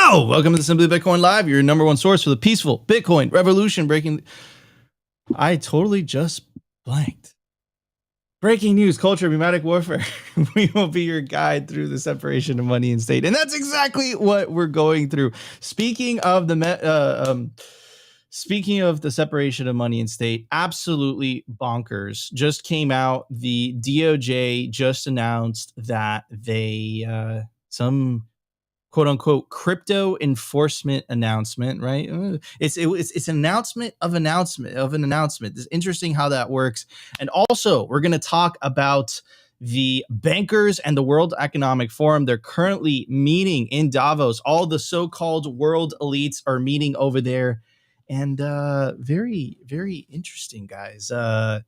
Yo, welcome to Simply Bitcoin Live, your number one source for the peaceful Bitcoin revolution. I totally just blanked. Breaking news, culture, pneumatic warfare. We will be your guide through the separation of money and state, and that's exactly what we're going through. Speaking of the separation of money and state, absolutely bonkers. Just came out. The DOJ just announced that they some quote unquote crypto enforcement announcement, right? It's an announcement of an announcement. It's interesting how that works. And also, we're going to talk about the bankers and the World Economic Forum. They're currently meeting in Davos. All the so-called world elites are meeting over there, and very, very interesting, guys. They're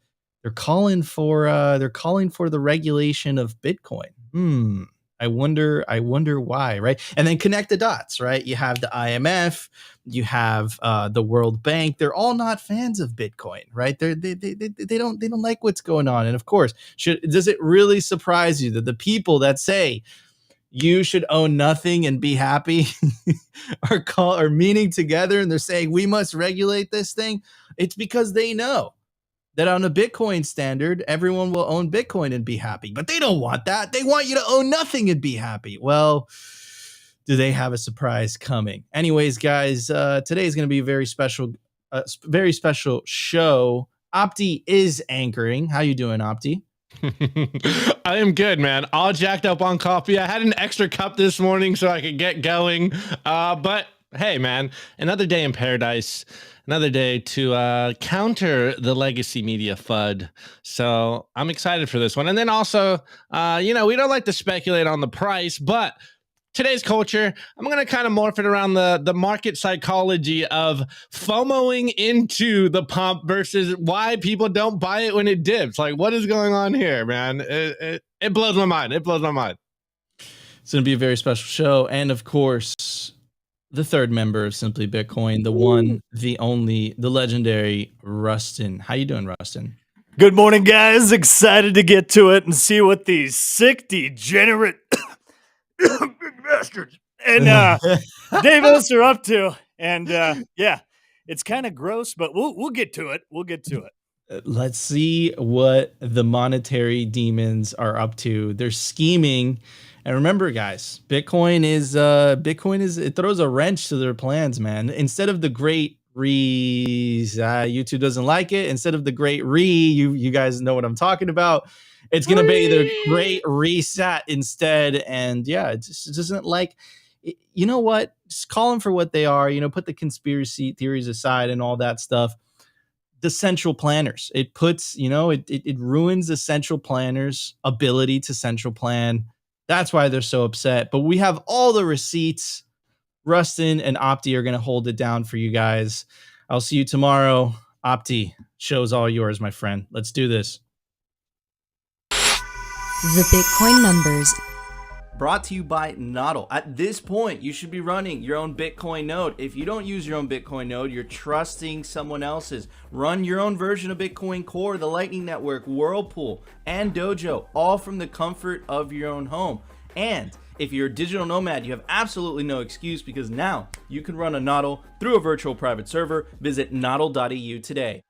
calling for the regulation of Bitcoin. I wonder why, right? And then connect the dots, right? You have the IMF, you have the World Bank. They're all not fans of Bitcoin, right? They don't like what's going on. And of course, does it really surprise you that the people that say you should own nothing and be happy are meeting together and they're saying we must regulate this thing? It's because they know that on a Bitcoin standard, everyone will own Bitcoin and be happy. But they don't want that. They want you to own nothing and be happy. Well, do they have a surprise coming? Anyways, guys, today is going to be a very special show. Opti is anchoring. How you doing, Opti? I am good, man. All jacked up on coffee. I had an extra cup this morning so I could get going. But hey, man, another day in paradise. Another day to counter the legacy media FUD. So I'm excited for this one. And then also, we don't like to speculate on the price, but today's culture, I'm going to kind of morph it around the market psychology of FOMOing into the pump versus why people don't buy it when it dips. Like, what is going on here, man? It blows my mind. It blows my mind. It's going to be a very special show. And of course, the third member of Simply Bitcoin, the one, the only, the legendary Rustin. How you doing, Rustin? Good morning, guys. Excited to get to it and see what these sick, degenerate bastards and Davos are up to. And yeah, it's kind of gross, but we'll get to it. We'll get to it. Let's see what the monetary demons are up to. They're scheming. And remember, guys, Bitcoin is it throws a wrench to their plans, man. Instead of the great YouTube doesn't like it. Instead of the great you guys know what I'm talking about. It's gonna be the great reset instead. And yeah, it just doesn't like. You know what? Just call them for what they are. Put the conspiracy theories aside and all that stuff. The central planners. It puts, it ruins the central planners' ability to central plan. That's why they're so upset. But we have all the receipts. Rustin and Opti are going to hold it down for you guys. I'll see you tomorrow. Opti, show's all yours, my friend. Let's do this. The Bitcoin numbers. Brought to you by NODL. At this point, you should be running your own Bitcoin node. If you don't use your own Bitcoin node, you're trusting someone else's. Run your own version of Bitcoin Core, the Lightning Network, Whirlpool, and Dojo, all from the comfort of your own home. And if you're a digital nomad, you have absolutely no excuse because now you can run a NODL through a virtual private server. Visit nodl.eu today.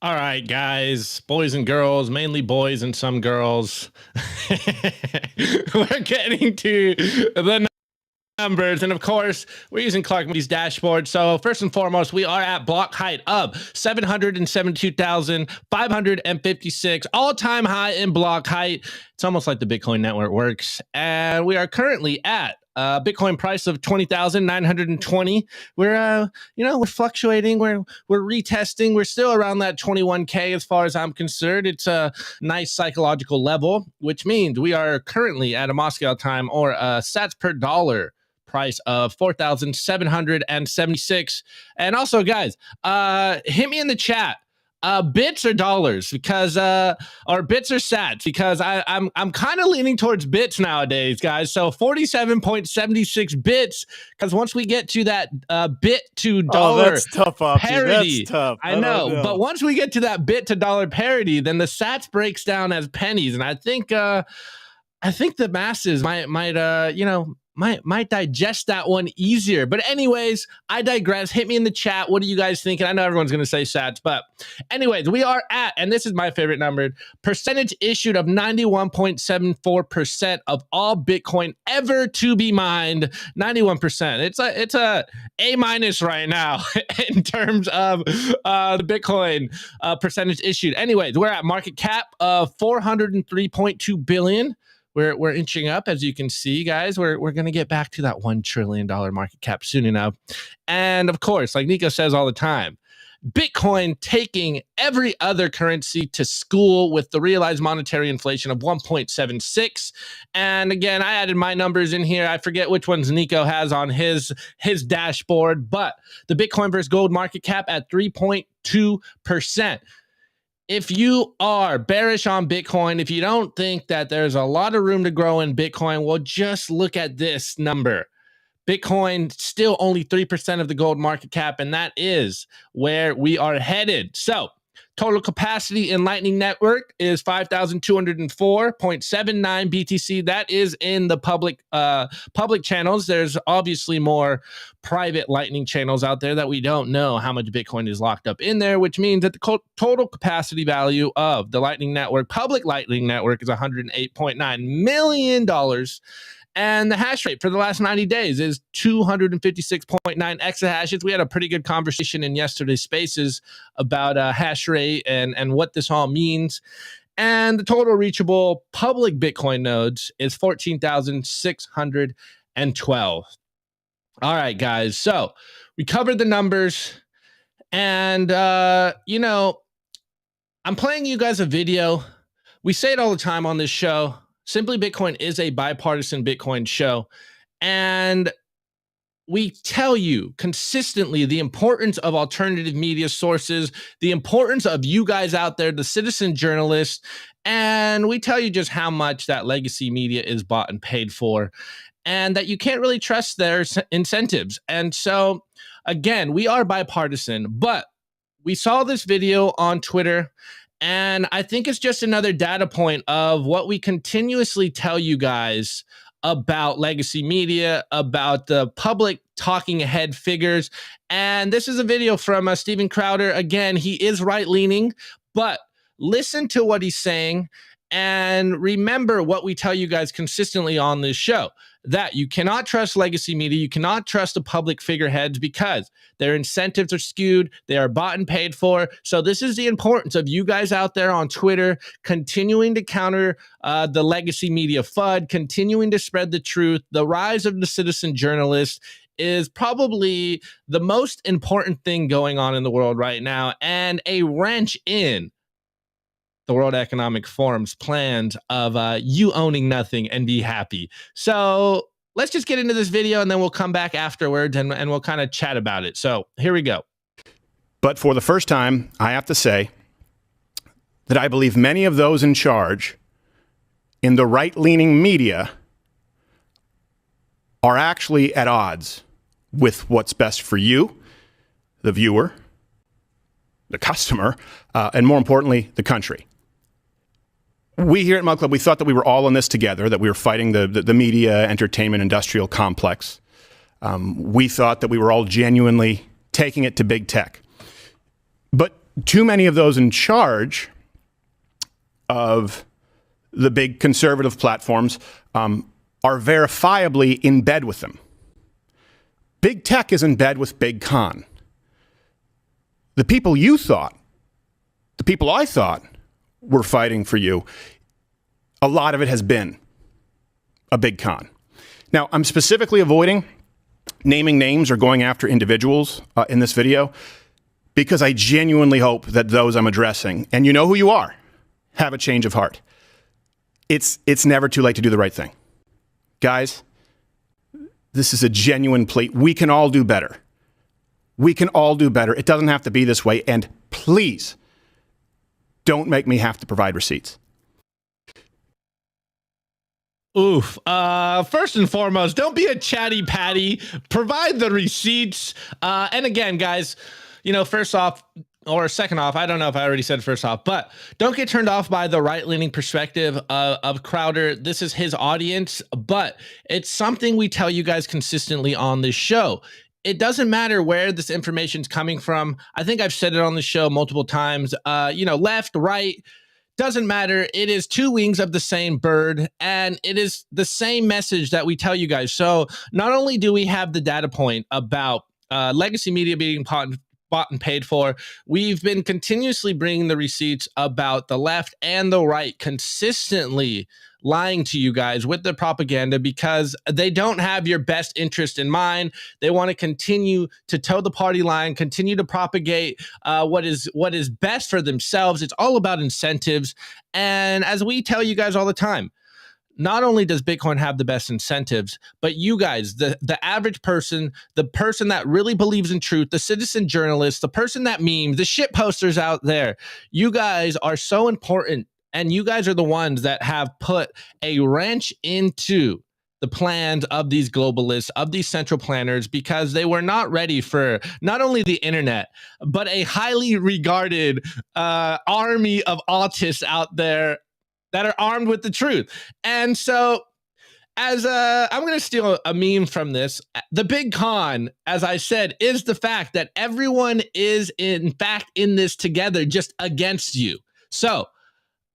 All right, guys, boys and girls, mainly boys and some girls. We're getting to the numbers, and of course, we're using Clark Moody's dashboard. So first and foremost, we are at block height of 772,556, all-time high in block height. It's almost like the Bitcoin network works, and we are currently at Bitcoin price of 20,920. We're we're fluctuating, we're retesting, we're still around that 21k as far as I'm concerned. It's a nice psychological level, which means we are currently at a Moscow time or a sats per dollar price of 4,776. And also, guys, hit me in the chat. Bits or dollars, because or bits or sats, because I'm kind of leaning towards bits nowadays, guys. So 47.76 bits, because once we get to that bit to dollar that's tough, parity, that's tough. I know, but once we get to that bit to dollar parity, then the sats breaks down as pennies, and I think the masses might might digest that one easier. But anyways, I digress. Hit me in the chat. What are you guys thinking? I know everyone's going to say sats, but anyways, we are at, and this is my favorite number, percentage issued of 91.74% of all Bitcoin ever to be mined. 91%. It's a A- right now in terms of the Bitcoin percentage issued. Anyways, we're at market cap of 403.2 billion. We're inching up, as you can see, guys. We're going to get back to that $1 trillion market cap soon enough. And of course, like Nico says all the time, Bitcoin taking every other currency to school with the realized monetary inflation of 1.76. And again, I added my numbers in here. I forget which ones Nico has on his dashboard, but the Bitcoin versus gold market cap at 3.2%. If you are bearish on Bitcoin, if you don't think that there's a lot of room to grow in Bitcoin, well, just look at this number. Bitcoin still only 3% of the gold market cap, and that is where we are headed. So total capacity in Lightning Network is 5,204.79 BTC. That is in the public channels. There's obviously more private Lightning channels out there that we don't know how much Bitcoin is locked up in there, which means that the total capacity value of the Lightning Network, public Lightning Network, is $108.9 million. And the hash rate for the last 90 days is 256.9 exahashes. We had a pretty good conversation in yesterday's spaces about hash rate and what this all means. And the total reachable public Bitcoin nodes is 14,612. All right, guys. So we covered the numbers. And, I'm playing you guys a video. We say it all the time on this show. Simply Bitcoin is a bipartisan Bitcoin show, and we tell you consistently the importance of alternative media sources, the importance of you guys out there, the citizen journalists, and we tell you just how much that legacy media is bought and paid for, and that you can't really trust their incentives. And so, again, we are bipartisan, but we saw this video on Twitter, and I think it's just another data point of what we continuously tell you guys about legacy media, about the public talking head figures. And this is a video from Steven Crowder. Again, he is right-leaning, but listen to what he's saying and remember what we tell you guys consistently on this show, that you cannot trust legacy media, you cannot trust the public figureheads because their incentives are skewed, they are bought and paid for. So this is the importance of you guys out there on Twitter continuing to counter the legacy media FUD, continuing to spread the truth. The rise of the citizen journalist is probably the most important thing going on in the world right now, and a wrench in the World Economic Forum's plans of you owning nothing and be happy. So let's just get into this video, and then we'll come back afterwards and we'll kind of chat about it. So here we go. But for the first time, I have to say that I believe many of those in charge in the right-leaning media are actually at odds with what's best for you, the viewer, the customer, and more importantly, the country. We here at Mug Club, we thought that we were all in this together, that we were fighting the media, entertainment, industrial complex. We thought that we were all genuinely taking it to big tech. But too many of those in charge of the big conservative platforms are verifiably in bed with them. Big tech is in bed with Big Con. The people you thought, the people I thought were fighting for you, a lot of it has been a big con. Now, I'm specifically avoiding naming names or going after individuals in this video because I genuinely hope that those I'm addressing, and you know who you are, have a change of heart. It's never too late to do the right thing. Guys, this is a genuine plea. We can all do better. We can all do better. It doesn't have to be this way. And please, don't make me have to provide receipts. Oof. First and foremost, don't be a chatty patty. Provide the receipts. And again, guys, first off, or second off, I don't know if I already said first off, but don't get turned off by the right-leaning perspective of Crowder. This is his audience, but it's something we tell you guys consistently on this show. It doesn't matter where this information's coming from. I think I've said it on the show multiple times. Left, right, doesn't matter. It is two wings of the same bird, and it is the same message that we tell you guys. So not only do we have the data point about legacy media being bought and paid for, we've been continuously bringing the receipts about the left and the right consistently lying to you guys with the propaganda because they don't have your best interest in mind. They want to continue to toe the party line, continue to propagate what is best for themselves. It's all about incentives. And as we tell you guys all the time, not only does Bitcoin have the best incentives, but you guys, the average person, the person that really believes in truth, the citizen journalist, the person that memes, the shit posters out there, you guys are so important. And you guys are the ones that have put a wrench into the plans of these globalists, of these central planners, because they were not ready for not only the internet, but a highly regarded army of autists out there that are armed with the truth. And so I'm going to steal a meme from this. The big con, as I said, is the fact that everyone is in fact in this together just against you. So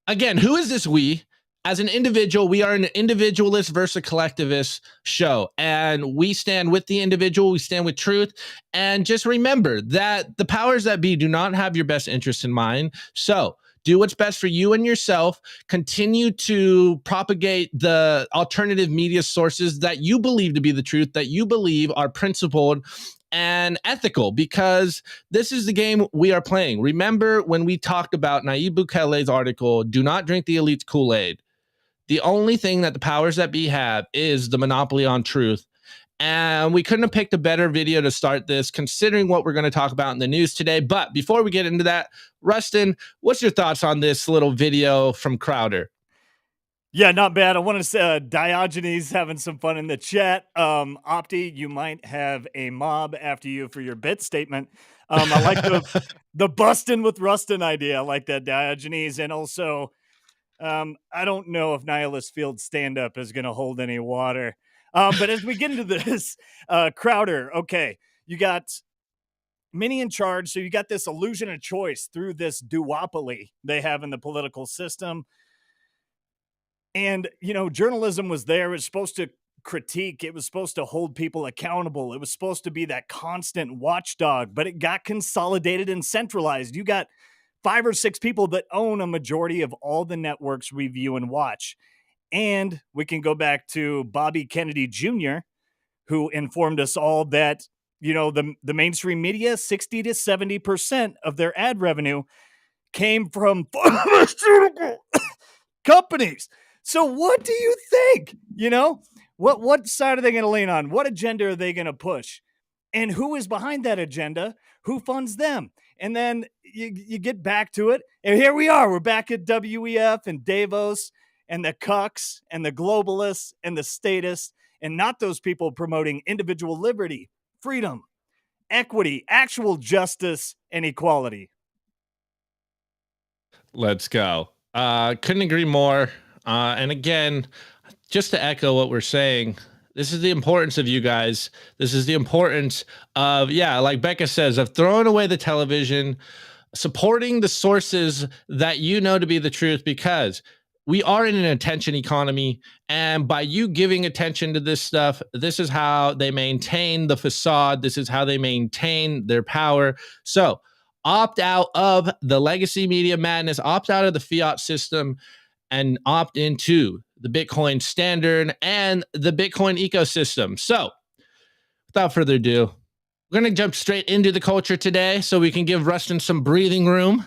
again, who is this we? As an individual, we are an individualist versus collectivist show, and we stand with the individual, we stand with truth, and just remember that the powers that be do not have your best interest in mind. So do what's best for you and yourself. Continue to propagate the alternative media sources that you believe to be the truth, that you believe are principled and ethical, because this is the game we are playing. Remember when we talked about Nayib Bukele's article, do not drink the elite's Kool-Aid. The only thing that the powers that be have is the monopoly on truth. And we couldn't have picked a better video to start this, considering what we're going to talk about in the news today. But before we get into that, Rustin, what's your thoughts on this little video from Crowder? Yeah, not bad. I want to say Diogenes having some fun in the chat. Opti, you might have a mob after you for your bit statement. I like the bustin' with Rustin idea. I like that, Diogenes. And also, I don't know if Nihilist Field stand-up is going to hold any water. But as we get into this, Crowder, okay, you got Mini in charge, so you got this illusion of choice through this duopoly they have in the political system. And, journalism was there. It was supposed to critique. It was supposed to hold people accountable. It was supposed to be that constant watchdog, but it got consolidated and centralized. You got 5 or 6 people that own a majority of all the networks we view and watch. And we can go back to Bobby Kennedy Jr., who informed us all that, the mainstream media, 60 to 70% of their ad revenue came from pharmaceutical companies. So what do you think? What side are they going to lean on? What agenda are they going to push? And who is behind that agenda? Who funds them? And then you get back to it. And here we are. We're back at WEF and Davos and the cucks and the globalists and the statists, and not those people promoting individual liberty, freedom, equity, actual justice, and equality. Let's go. Couldn't agree more. And again, just to echo what we're saying, this is the importance of you guys. This is the importance of, like Becca says, of throwing away the television, supporting the sources that you know to be the truth, because we are in an attention economy. And by you giving attention to this stuff, this is how they maintain the facade. This is how they maintain their power. So opt out of the legacy media madness, opt out of the fiat system, and opt into the Bitcoin standard and the Bitcoin ecosystem. So without further ado, we're going to jump straight into the culture today so we can give Rustin some breathing room.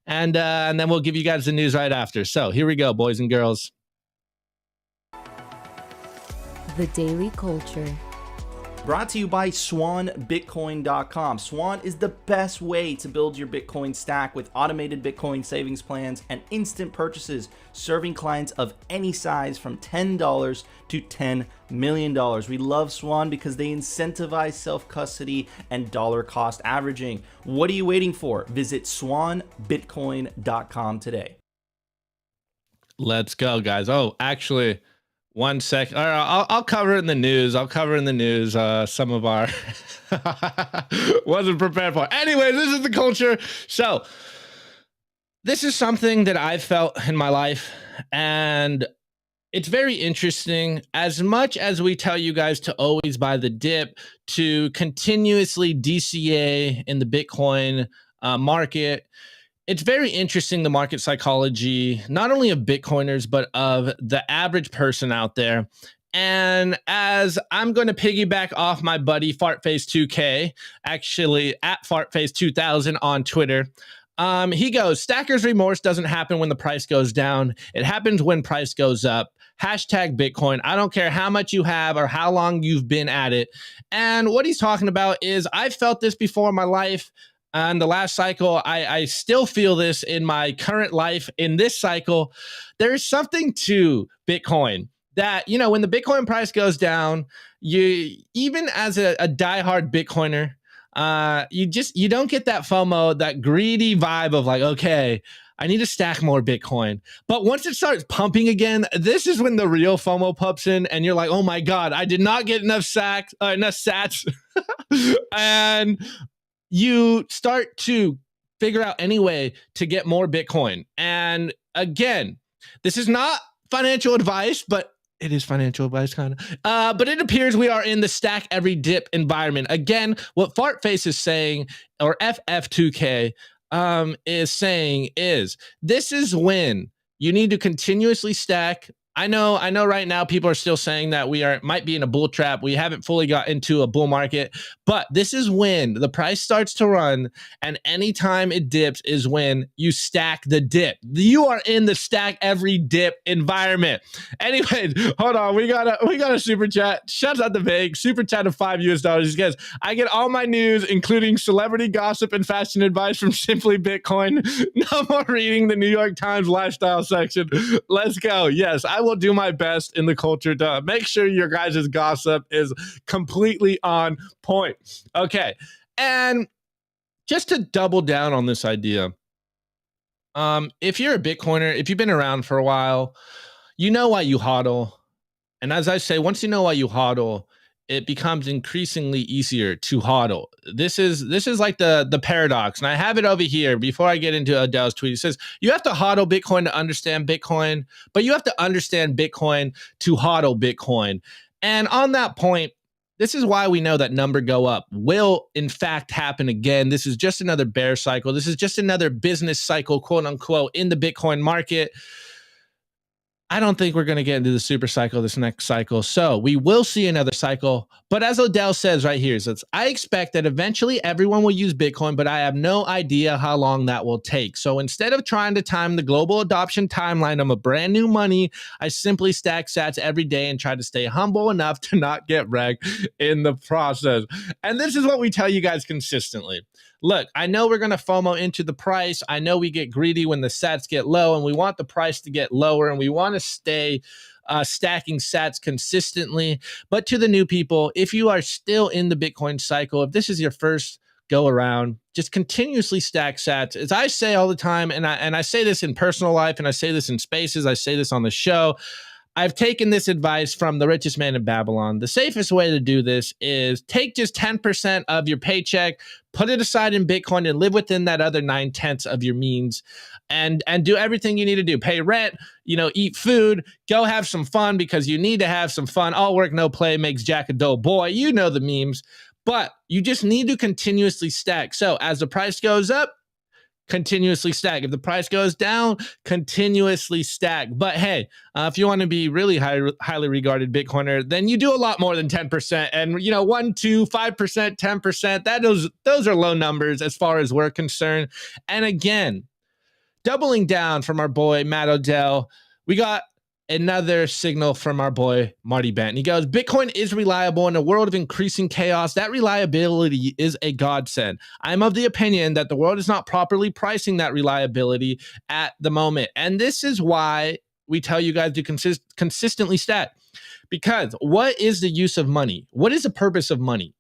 And then we'll give you guys the news right after. So here we go, boys and girls. The Daily Culture. Brought to you by SwanBitcoin.com. Swan is the best way to build your Bitcoin stack with automated Bitcoin savings plans and instant purchases, serving clients of any size from $10 to $10 million. We love Swan because they incentivize self-custody and dollar cost averaging. What are you waiting for? Visit SwanBitcoin.com today. Let's go, guys. Oh, actually, 1 second. All right, I'll cover it in the news. Some of our wasn't prepared for. Anyway, this is the culture. So this is something that I felt in my life, and it's very interesting. As much as we tell you guys to always buy the dip, to continuously DCA in the Bitcoin market, it's very interesting, the market psychology, not only of Bitcoiners, but of the average person out there. And as I'm going to piggyback off my buddy Fartface2K, actually at Fartface2000 on Twitter, he goes, stacker's remorse doesn't happen when the price goes down. It happens when price goes up. Hashtag Bitcoin. I don't care how much you have or how long you've been at it. And what he's talking about is, I've felt this before in my life. And the last cycle, I still feel this in my current life. In this cycle, there is something to Bitcoin that, you know, when the Bitcoin price goes down, you, even as a diehard Bitcoiner, you don't get that FOMO, that greedy vibe of like, okay, I need to stack more Bitcoin. But once it starts pumping again, this is when the real FOMO pops in, and you're like, oh my God, I did not get enough sats. And you start to figure out any way to get more Bitcoin. And again, this is not financial advice, but it is financial advice, kind of. But it appears we are in the stack every dip environment. Again, what Fartface is saying, or FF2K is saying, is this is when you need to continuously stack. I know right now people are still saying that we might be in a bull trap. We haven't fully got into a bull market, but this is when the price starts to run, and anytime it dips is when you stack the dip. You are in the stack every dip environment. Anyway, hold on. We got a super chat. Shouts out to Vague. Super chat of $5. He says, I get all my news, including celebrity gossip and fashion advice, from Simply Bitcoin. No more reading the New York Times lifestyle section. Let's go. Yes, I will do my best in the culture to make sure your guys' gossip is completely on point. Okay. And just to double down on this idea, if you're a Bitcoiner, if you've been around for a while, you know why you hodl. And as I say, once you know why you hodl, it becomes increasingly easier to hodl. This is like the paradox. And I have it over here before I get into Adele's tweet. It says, you have to hodl Bitcoin to understand Bitcoin, but you have to understand Bitcoin to hodl Bitcoin. And on that point, this is why we know that number go up will in fact happen again. This is just another bear cycle. This is just another business cycle, quote unquote, in the Bitcoin market. I don't think we're going to get into the super cycle this next cycle. So we will see another cycle. But as Odell says right here, says, I expect that eventually everyone will use Bitcoin, but I have no idea how long that will take. So instead of trying to time the global adoption timeline of a brand new money, I simply stack sats every day and try to stay humble enough to not get wrecked in the process. And this is what we tell you guys consistently. Look, I know we're going to FOMO into the price. I know we get greedy when the sats get low, and we want the price to get lower, and we want to stay stacking sats consistently. But to the new people, if you are still in the Bitcoin cycle, if this is your first go around, just continuously stack sats. As I say all the time, and I say this in personal life, and I say this in spaces, I say this on the show, I've taken this advice from the richest man in Babylon. The safest way to do this is take just 10% of your paycheck, put it aside in Bitcoin, and live within that other 9/10 of your means, and do everything you need to do. Pay rent, eat food, go have some fun, because you need to have some fun. All work, no play makes Jack a dull boy. You know the memes, but you just need to continuously stack. So as the price goes up, continuously stack. If the price goes down, continuously stack. But hey, if you want to be really highly regarded Bitcoiner, then you do a lot more than 10%. And 1, 2, 5%, 10%. Those are low numbers as far as we're concerned. And again, doubling down from our boy Matt Odell, we got another signal from our boy Marty Benton. He goes, Bitcoin is reliable in a world of increasing chaos. That reliability is a godsend. I'm of the opinion that the world is not properly pricing that reliability at the moment. And this is why we tell you guys to consistently stat. Because what is the use of money? What is the purpose of money?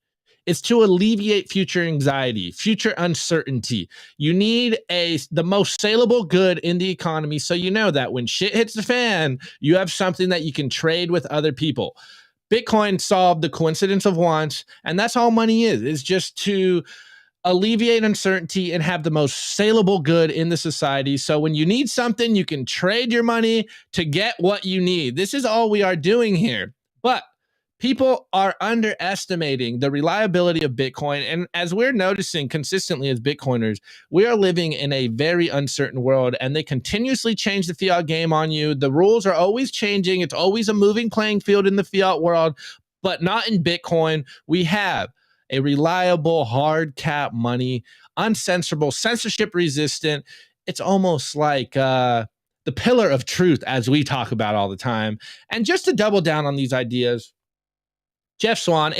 It's to alleviate future anxiety, future uncertainty. You need the most saleable good in the economy, so you know that when shit hits the fan, you have something that you can trade with other people. Bitcoin solved the coincidence of wants, and that's all money is just to alleviate uncertainty and have the most saleable good in the society. So when you need something, you can trade your money to get what you need. This is all we are doing here. But people are underestimating the reliability of Bitcoin. And as we're noticing consistently as Bitcoiners, we are living in a very uncertain world, and they continuously change the fiat game on you. The rules are always changing. It's always a moving playing field in the fiat world, but not in Bitcoin. We have a reliable, hard cap money, uncensorable, censorship resistant. It's almost like the pillar of truth, as we talk about all the time. And just to double down on these ideas, Jeff Swan,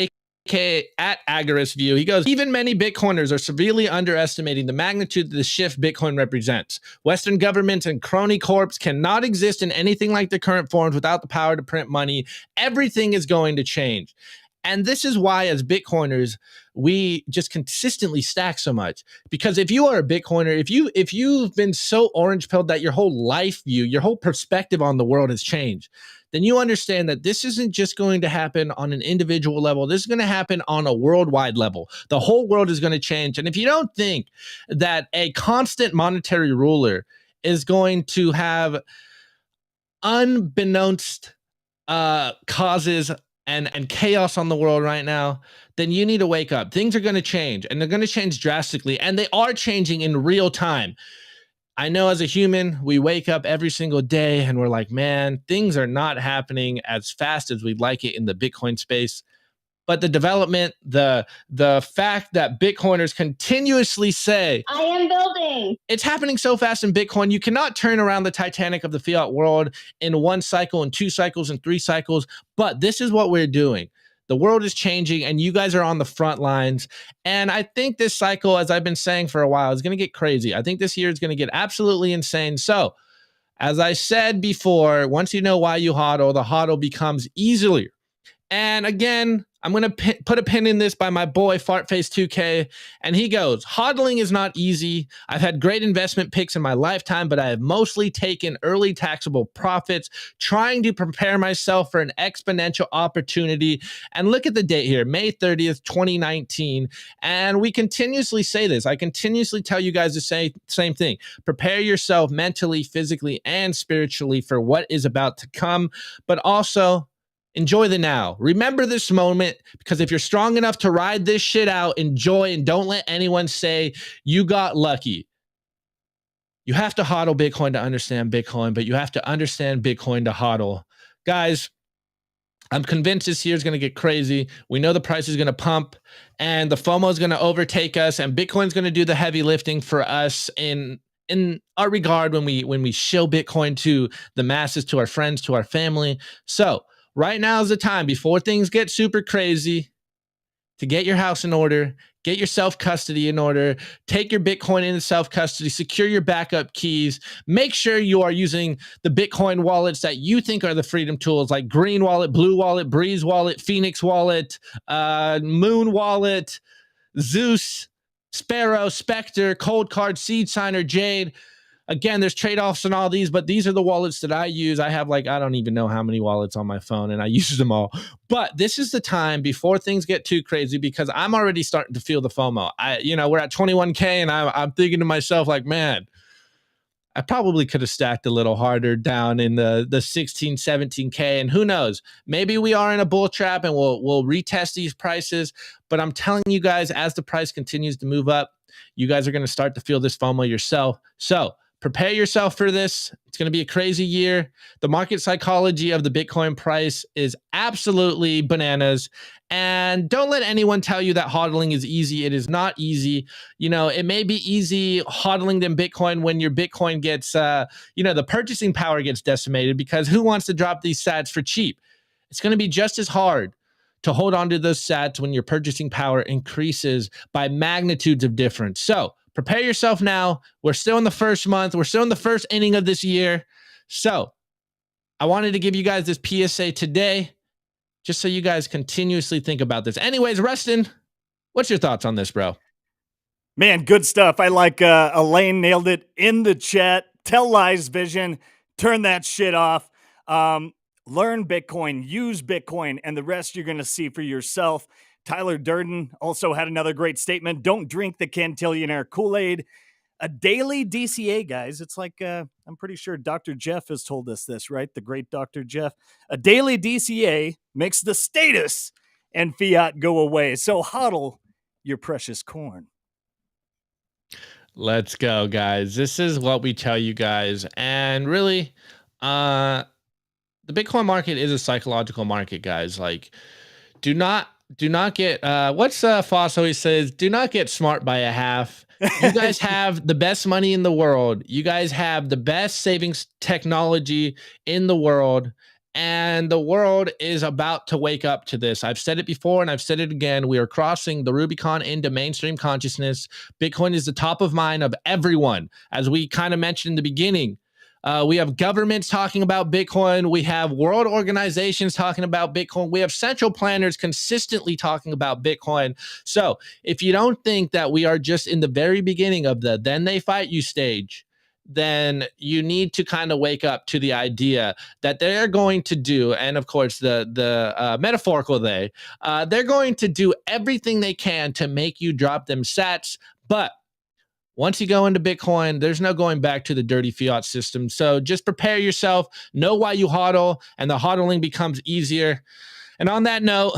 aka at Agorist View, he goes, even many Bitcoiners are severely underestimating the magnitude of the shift Bitcoin represents. Western governments and crony corps cannot exist in anything like the current forms withoout the power to print money. Everything is going to change. And this is why, as Bitcoiners, we just consistently stack so much. Because if you are a Bitcoiner, if you've been so orange-pilled that your whole life view, your whole perspective on the world has changed, then you understand that this isn't just going to happen on an individual level. This is going to happen on a worldwide level. The whole world is going to change. And if you don't think that a constant monetary ruler is going to have unbeknownst causes and chaos on the world right now, then you need to wake up. Things are going to change, and they're going to change drastically, and they are changing in real time. I know as a human, we wake up every single day and we're like, man, things are not happening as fast as we'd like it in the Bitcoin space. But the development, the fact that Bitcoiners continuously say, I am building. It's happening so fast in Bitcoin, you cannot turn around the Titanic of the fiat world in one cycle, in 2 cycles, in 3 cycles. But this is what we're doing. The world is changing, and you guys are on the front lines. And I think this cycle, as I've been saying for a while, is going to get crazy. I think this year is going to get absolutely insane. So, as I said before, once you know why you hodl, the hodl becomes easier. And again, I'm going to put a pin in this by my boy Fartface2K, and he goes, hodling is not easy. I've had great investment picks in my lifetime, but I have mostly taken early taxable profits, trying to prepare myself for an exponential opportunity. And look at the date here, May 30th, 2019. And we continuously say this. I continuously tell you guys the same thing. Prepare yourself mentally, physically, and spiritually for what is about to come, but also enjoy the now. Remember this moment, because if you're strong enough to ride this shit out, enjoy, and don't let anyone say you got lucky. You have to hodl Bitcoin to understand Bitcoin, but you have to understand Bitcoin to hodl. Guys, I'm convinced this year is going to get crazy. We know the price is going to pump, and the FOMO is going to overtake us, and Bitcoin's going to do the heavy lifting for us in our regard when we show Bitcoin to the masses, to our friends, to our family. So right now is the time, before things get super crazy, to get your house in order, get your self-custody in order, take your Bitcoin into self-custody, secure your backup keys, make sure you are using the Bitcoin wallets that you think are the freedom tools, like Green Wallet, Blue Wallet, Breeze Wallet, Phoenix Wallet, Moon Wallet, Zeus, Sparrow, Spectre, Cold Card, Seed Signer, Jade. Again, there's trade-offs on all these, but these are the wallets that I use. I have I don't even know how many wallets on my phone, and I use them all. But this is the time before things get too crazy, because I'm already starting to feel the FOMO. We're at 21K, and I'm thinking to myself, like, man, I probably could have stacked a little harder down in the 16, 17K, and who knows? Maybe we are in a bull trap, and we'll retest these prices. But I'm telling you guys, as the price continues to move up, you guys are going to start to feel this FOMO yourself. So prepare yourself for this. It's going to be a crazy year. The market psychology of the Bitcoin price is absolutely bananas. And don't let anyone tell you that hodling is easy. It is not easy. You know, it may be easy hodling than Bitcoin when your Bitcoin gets, the purchasing power gets decimated, because who wants to drop these sats for cheap? It's going to be just as hard to hold on to those sats when your purchasing power increases by magnitudes of difference. So prepare yourself now. We're still in the first month. We're still in the first inning of this year. So I wanted to give you guys this PSA today, just so you guys continuously think about this. Anyways, Rustin, what's your thoughts on this, bro? Man, good stuff. I like Elaine nailed it in the chat. Tell lies, Vision. Turn that shit off. Learn Bitcoin, use Bitcoin, and the rest you're going to see for yourself. Tyler Durden also had another great statement. Don't drink the Cantillionaire Kool-Aid. A daily DCA, guys. It's like, I'm pretty sure Dr. Jeff has told us this, right? The great Dr. Jeff. A daily DCA makes the status and fiat go away. So hodl your precious corn. Let's go, guys. This is what we tell you guys. And really, the Bitcoin market is a psychological market, guys. Like, do not get, what's Foss always says, do not get smart by a half. You guys have the best money in the world. You guys have the best savings technology in the world. And the world is about to wake up to this. I've said it before and I've said it again. We are crossing the Rubicon into mainstream consciousness. Bitcoin is the top of mind of everyone. As we kind of mentioned in the beginning, we have governments talking about Bitcoin. We have world organizations talking about Bitcoin. We have central planners consistently talking about Bitcoin. So if you don't think that we are just in the very beginning of the then they fight you stage, then you need to kind of wake up to the idea that they're going to do, and of course the metaphorical they're going to do everything they can to make you drop them sats. But once you go into Bitcoin, there's no going back to the dirty fiat system. So just prepare yourself, know why you hodl, and the hodling becomes easier. And on that note,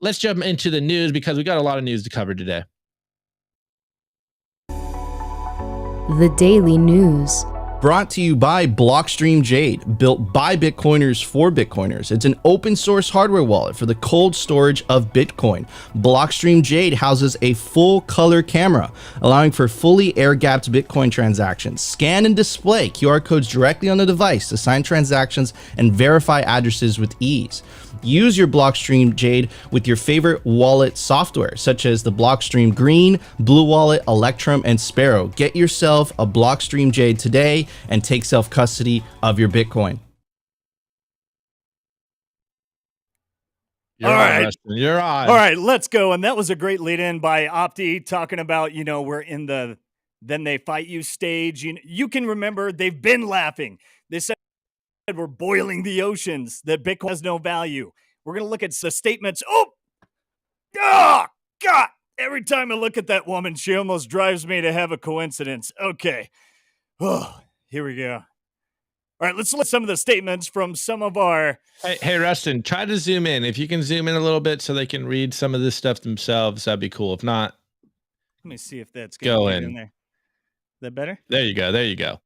let's jump into the news, because we got a lot of news to cover today. The Daily News. Brought to you by Blockstream Jade, built by Bitcoiners for Bitcoiners. It's an open source hardware wallet for the cold storage of Bitcoin. Blockstream Jade houses a full color camera, allowing for fully air-gapped Bitcoin transactions. Scan and display QR codes directly on the device to sign transactions and verify addresses with ease. Use your Blockstream Jade with your favorite wallet software, such as the Blockstream Green, Blue Wallet, Electrum, and Sparrow. Get yourself a Blockstream Jade today and take self-custody of your Bitcoin. You're All on, right. Rustin. You're on. All right, let's go. And that was a great lead in by Opti talking about, we're in the then they fight you stage. You can remember they've been laughing. They said we're boiling the oceans, that Bitcoin has no value. We're going to look at the statements. Oh, God. Every time I look at that woman, she almost drives me to have a coincidence. Okay. Oh, here we go. All right, let's look at some of the statements from some of our... Hey, Rustin, try to zoom in. If you can zoom in a little bit so they can read some of this stuff themselves, that'd be cool. If not, let me see if that's go in there. Is that better? There you go.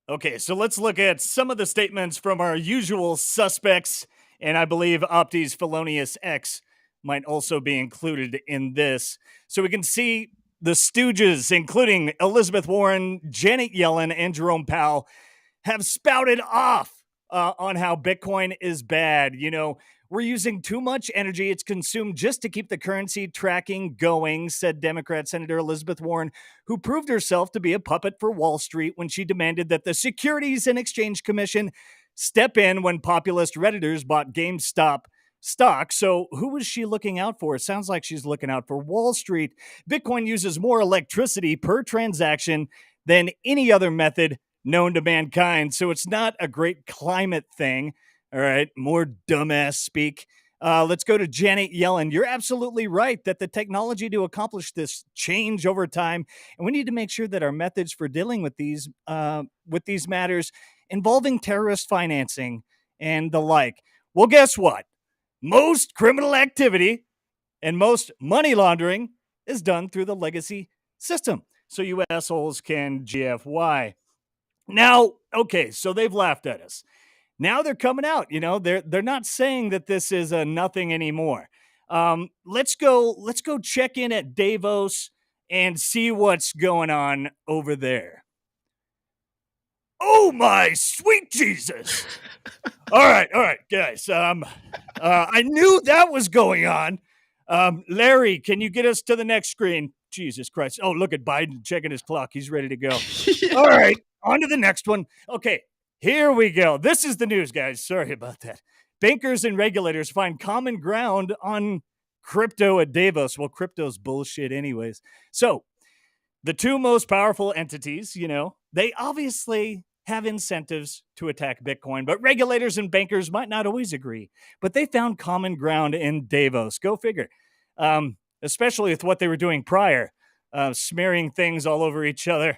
Okay, so let's look at some of the statements from our usual suspects, and I believe Opti's Felonious X might also be included in this. So we can see the stooges, including Elizabeth Warren, Janet Yellen, and Jerome Powell, have spouted off on how Bitcoin is bad. We're using too much energy. It's consumed just to keep the currency tracking going, said Democrat Senator Elizabeth Warren, who proved herself to be a puppet for Wall Street when she demanded that the Securities and Exchange Commission step in when populist Redditors bought GameStop stock. So who was she looking out for? It sounds like she's looking out for Wall Street. Bitcoin uses more electricity per transaction than any other method known to mankind. So it's not a great climate thing. All right, more dumbass speak. Let's go to Janet Yellen. You're absolutely right that the technology to accomplish this change over time, and we need to make sure that our methods for dealing with these matters involving terrorist financing and the like. Well, guess what? Most criminal activity and most money laundering is done through the legacy system. so you assholes can GFY. Now, okay, so they've laughed at us. Now they're coming out. They're not saying that this is a nothing anymore. Let's go check in at Davos and see what's going on over there. Oh my sweet Jesus! All right, guys. I knew that was going on. Larry, can you get us to the next screen? Jesus Christ! Oh, look at Biden checking his clock. He's ready to go. Yeah. All right, on to the next one. Okay, here we go. This is the news, guys. Sorry about that. Bankers and regulators find common ground on crypto at Davos. Well, crypto's bullshit, anyways. So, the two most powerful entities, they obviously have incentives to attack Bitcoin, but regulators and bankers might not always agree. But they found common ground in Davos. Go figure. Especially with what they were doing prior, smearing things all over each other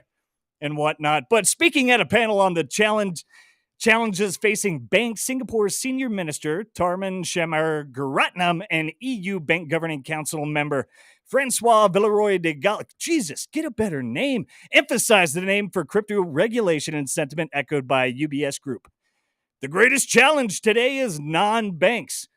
and whatnot. But speaking at a panel on the challenges facing banks, Singapore's senior minister, Tharman Shanmugaratnam, and EU Bank Governing Council member Francois Villeroy de Gallic, Jesus, get a better name, emphasized the name for crypto regulation and sentiment echoed by UBS Group. The greatest challenge today is non-banks.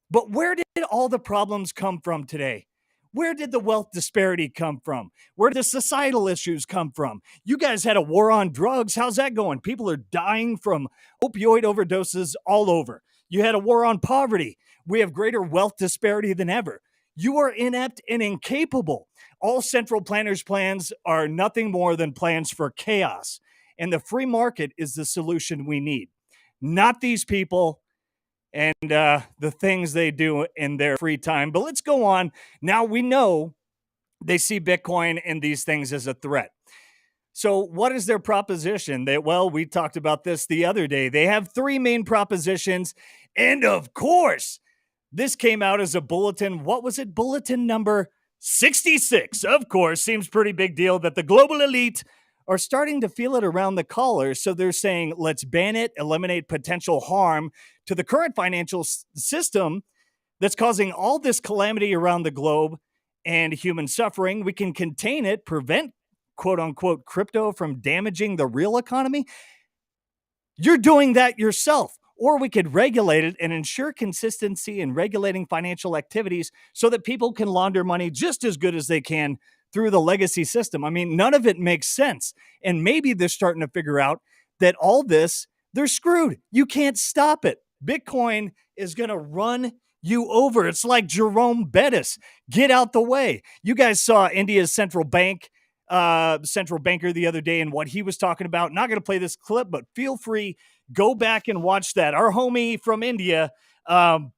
But where did all the problems come from today? Where did the wealth disparity come from? Where did the societal issues come from? You guys had a war on drugs. How's that going? People are dying from opioid overdoses all over. You had a war on poverty. We have greater wealth disparity than ever. You are inept and incapable. All central planners' plans are nothing more than plans for chaos. And the free market is the solution we need. Not these people and the things they do in their free time. But let's go on. Now we know they see Bitcoin and these things as a threat. So what is their proposition? We talked about this the other day. They have three main propositions. And of course, this came out as a bulletin. What was it? Bulletin number 66. Of course, seems pretty big deal that the global elite are starting to feel it around the collar. So they're saying, let's ban it, eliminate potential harm to the current financial system that's causing all this calamity around the globe and human suffering. We can contain it, prevent, quote unquote, crypto from damaging the real economy. You're doing that yourself. Or we could regulate it and ensure consistency in regulating financial activities so that people can launder money just as good as they can through the legacy system. I mean, none of it makes sense. And maybe they're starting to figure out that all this, they're screwed. You can't stop it. Bitcoin is going to run you over. It's like Jerome Bettis. Get out the way. You guys saw India's central banker the other day and what he was talking about. Not going to play this clip, but feel free. Go back and watch that. Our homie from India, watch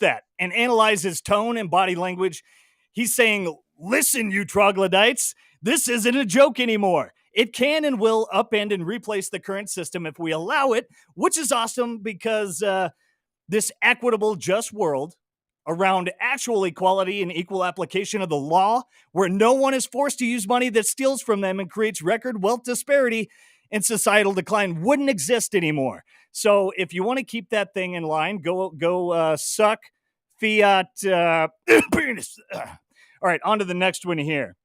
that and analyze his tone and body language. He's saying, listen, you troglodytes, this isn't a joke anymore. It can and will upend and replace the current system if we allow it, which is awesome because this equitable, just world around actual equality and equal application of the law, where no one is forced to use money that steals from them and creates record wealth disparity and societal decline, wouldn't exist anymore. So if you want to keep that thing in line, go suck fiat penis. All right, on to the next one here.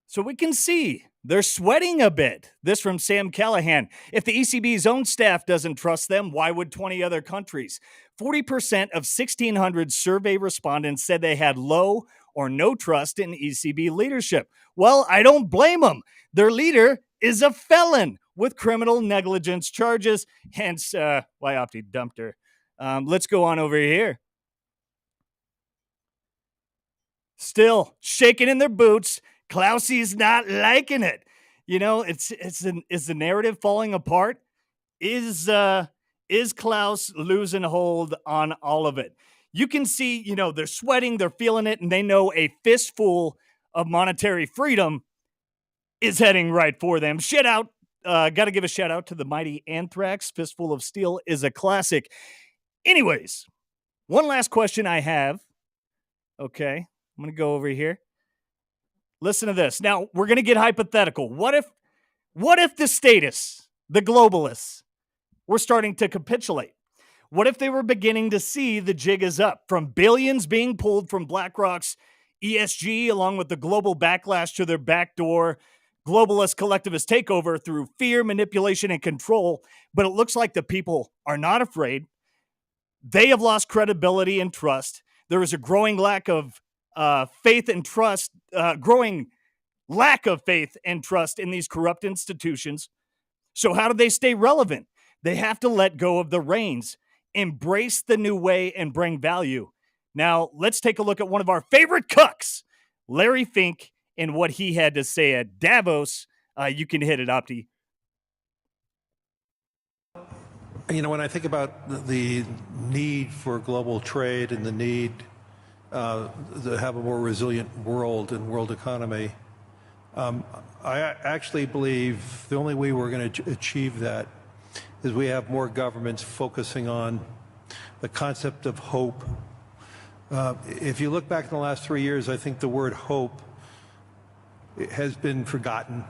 So we can see they're sweating a bit. This from Sam Callahan. If the ECB's own staff doesn't trust them, why would 20 other countries? 40% of 1,600 survey respondents said they had low or no trust in ECB leadership. Well, I don't blame them. Their leader is a felon with criminal negligence charges, hence why Opti dumped her. Let's go on over here. Still shaking in their boots. Klausy's not liking it. It's the narrative falling apart? Is Klaus losing hold on all of it? You can see, they're sweating, they're feeling it, and they know a fistful of monetary freedom is heading right for them. Got to give a shout out to the mighty Anthrax. Fistful of Steel is a classic. Anyways, one last question I have. Okay, I'm going to go over here. Listen to this. Now, we're going to get hypothetical. What if the statists, the globalists, were starting to capitulate? What if they were beginning to see the jig is up from billions being pulled from BlackRock's ESG, along with the global backlash to their backdoor globalist collectivist takeover through fear, manipulation, and control. But it looks like the people are not afraid. They have lost credibility and trust. There is a growing lack of faith and trust, growing lack of faith and trust in these corrupt institutions. So how do they stay relevant? They have to let go of the reins, embrace the new way, and bring value. Now, let's take a look at one of our favorite cucks, Larry Fink, and what he had to say at Davos. You can hit it, Opti. You know, when I think about the need for global trade and the need to have a more resilient world and world economy, I actually believe the only way we're going to achieve that is we have more governments focusing on the concept of hope. If you look back in the last 3 years, I think the word hope has been forgotten.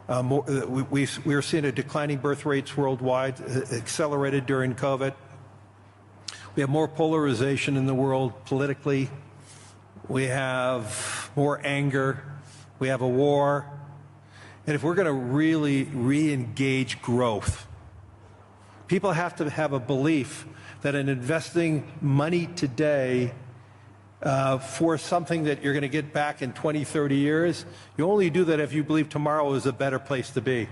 We're seeing a declining birth rates worldwide, accelerated during COVID. We have more polarization in the world politically. We have more anger. We have a war. And if we're going to really re-engage growth, people have to have a belief that in investing money today for something that you're going to get back in 20, 30 years, you only do that if you believe tomorrow is a better place to be.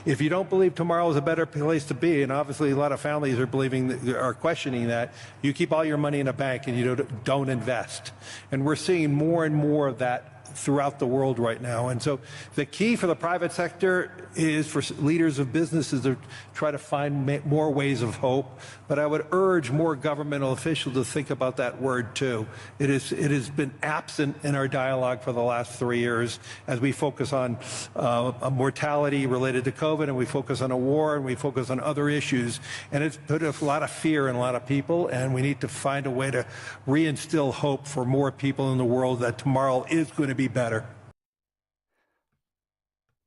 If you don't believe tomorrow is a better place to be, and obviously a lot of families are questioning that, you keep all your money in a bank and you don't invest. And we're seeing more and more of that throughout the world right now. And so the key for the private sector is for leaders of businesses to try to find more ways of hope. But I would urge more governmental officials to think about that word too. It has been absent in our dialogue for the last 3 years as we focus on a mortality related to COVID, and we focus on a war, and we focus on other issues. And it's put a lot of fear in a lot of people, and we need to find a way to reinstill hope for more people in the world that tomorrow is going to be better.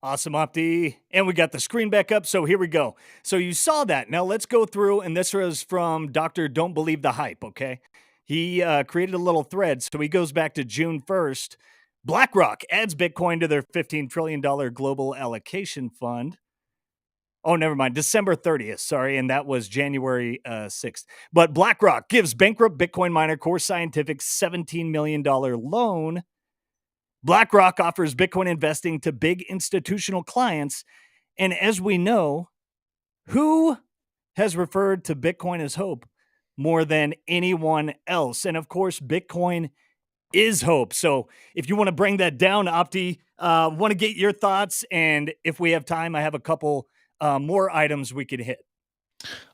Awesome, Opti. And we got the screen back up, so here we go. So you saw that. Now let's go through, and this was from Dr. Don't Believe the Hype, okay? He created a little thread, so he goes back to June 1st. BlackRock adds Bitcoin to their $15 trillion global allocation fund. Oh, never mind. December 30th, sorry, and that was January 6th. But BlackRock gives bankrupt Bitcoin miner Core Scientific $17 million loan. BlackRock offers Bitcoin investing to big institutional clients. And as we know, who has referred to Bitcoin as hope more than anyone else? And of course, Bitcoin is hope. So if you want to bring that down, Opti, want to get your thoughts. And if we have time, I have a couple more items we could hit.